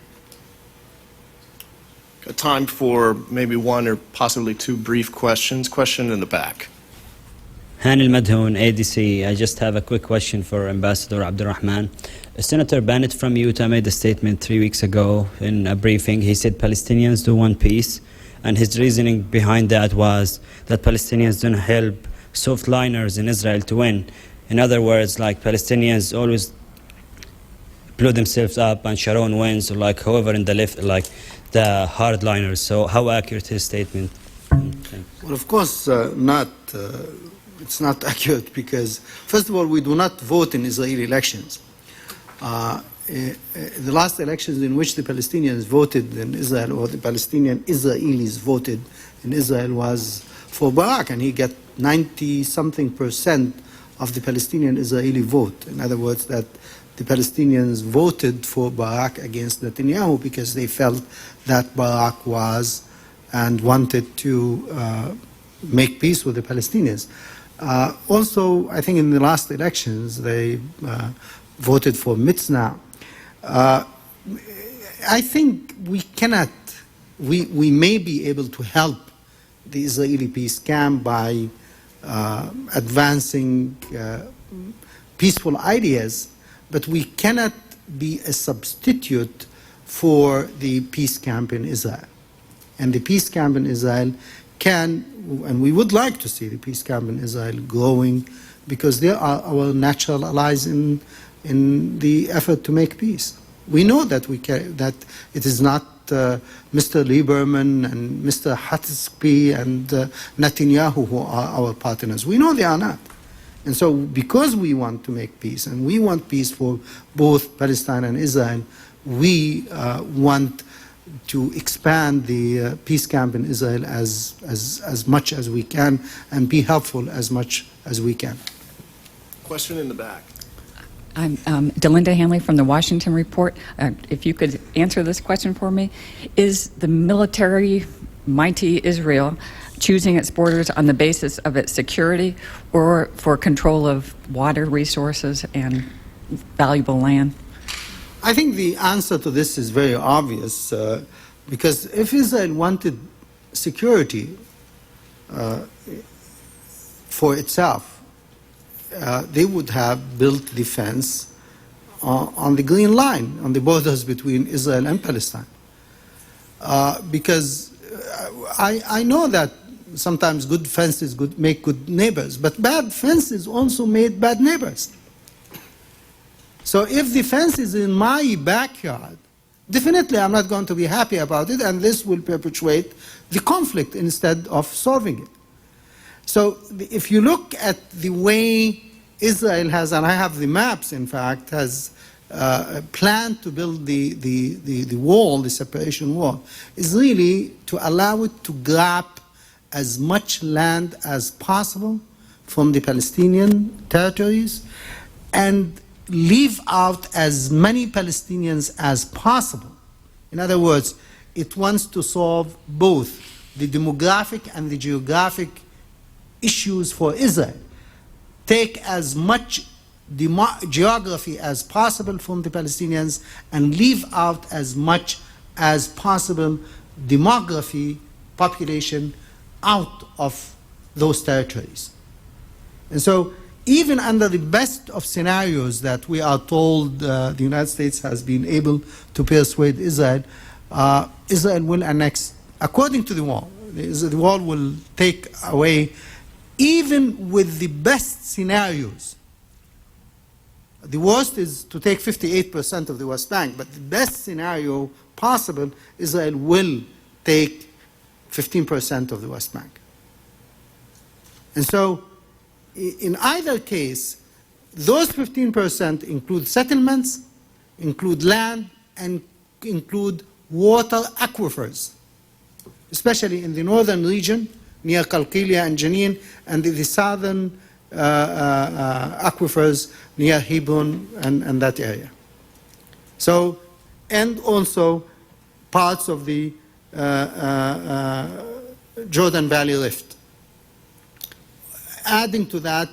Got time for maybe one or possibly two brief questions. Question in the back. Hanil Madhoun, ADC. I just have a quick question for Ambassador Rahman. Senator Bennett from Utah made a statement 3 weeks ago in a briefing. He said Palestinians do want peace, and his reasoning behind that was that Palestinians don't help soft liners in Israel to win. In other words, like Palestinians always blow themselves up and Sharon wins, or like however in the left, like the hardliners. So how accurate is his statement? Well, of course, not. It's not accurate because, first of all, we do not vote in Israeli elections. The last elections in which the Palestinians voted in Israel, or the Palestinian Israelis voted in Israel, was for Barak, and he got 90-something% of the Palestinian Israeli vote. In other words, that the Palestinians voted for Barak against Netanyahu because they felt that Barak was and wanted to make peace with the Palestinians. Also, I think in the last elections, they voted for Mitznah. I think we cannot, we may be able to help the Israeli peace camp by advancing peaceful ideas, but we cannot be a substitute for the peace camp in Israel. And the peace camp in Israel can, and we would like to see the peace camp in Israel growing, because they are our natural allies in the effort to make peace. We know that that it is not Mr. Lieberman and Mr. Hatzpi and Netanyahu who are our partners. We know they are not. And so because we want to make peace, and we want peace for both Palestine and Israel, we want to expand the peace camp in Israel as much as we can and be helpful as much as we can. Question in the back. I'm Delinda Hanley from the Washington Report. If you could answer this question for me. Is the military mighty Israel choosing its borders on the basis of its security or for control of water resources and valuable land? I think the answer to this is very obvious, because if Israel wanted security for itself, they would have built defense on the Green Line, on the borders between Israel and Palestine. Because I know that sometimes good fences make good neighbors, but bad fences also made bad neighbors. So if the fence is in my backyard, definitely I'm not going to be happy about it, and this will perpetuate the conflict instead of solving it. So if you look at the way Israel has, and I have the maps, in fact, has planned to build the wall, the separation wall, is really to allow it to grab as much land as possible from the Palestinian territories and leave out as many Palestinians as possible. In other words, it wants to solve both the demographic and the geographic issues for Israel. Take as much geography as possible from the Palestinians and leave out as much as possible demography, population, out of those territories. And so even under the best of scenarios that we are told the United States has been able to persuade Israel, Israel will annex, according to the wall, the wall will take away, even with the best scenarios. The worst is to take 58% of the West Bank, but the best scenario possible, Israel will take 15% of the West Bank. And so, in either case, those 15% include settlements, include land, and include water aquifers, especially in the northern region, near Qalqilia and Jenin, and the southern aquifers near Hebron and that area. So, and also parts of the Jordan Valley Rift. Adding to that,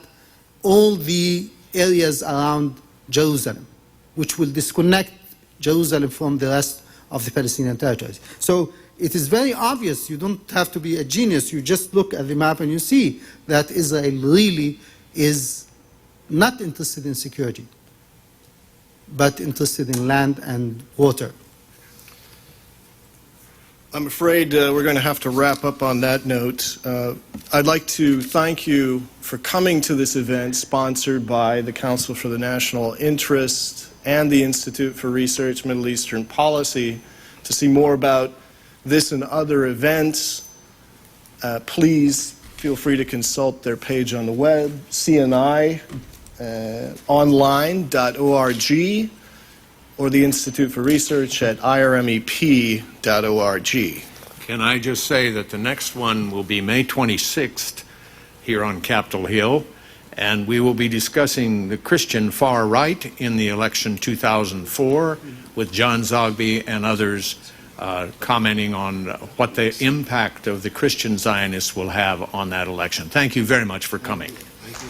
all the areas around Jerusalem, which will disconnect Jerusalem from the rest of the Palestinian territories. So it is very obvious. You don't have to be a genius. You just look at the map and you see that Israel really is not interested in security, but interested in land and water. I'm afraid we're going to have to wrap up on that note. I'd like to thank you for coming to this event sponsored by the Council for the National Interest and the Institute for Research Middle Eastern Policy. To see more about this and other events, please feel free to consult their page on the web, cnionline.org, or the Institute for Research at irmep.org. Can I just say that the next one will be May 26th here on Capitol Hill, and we will be discussing the Christian far right in the election 2004 with John Zogby and others commenting on what the impact of the Christian Zionists will have on that election. Thank you very much for coming. Thank you,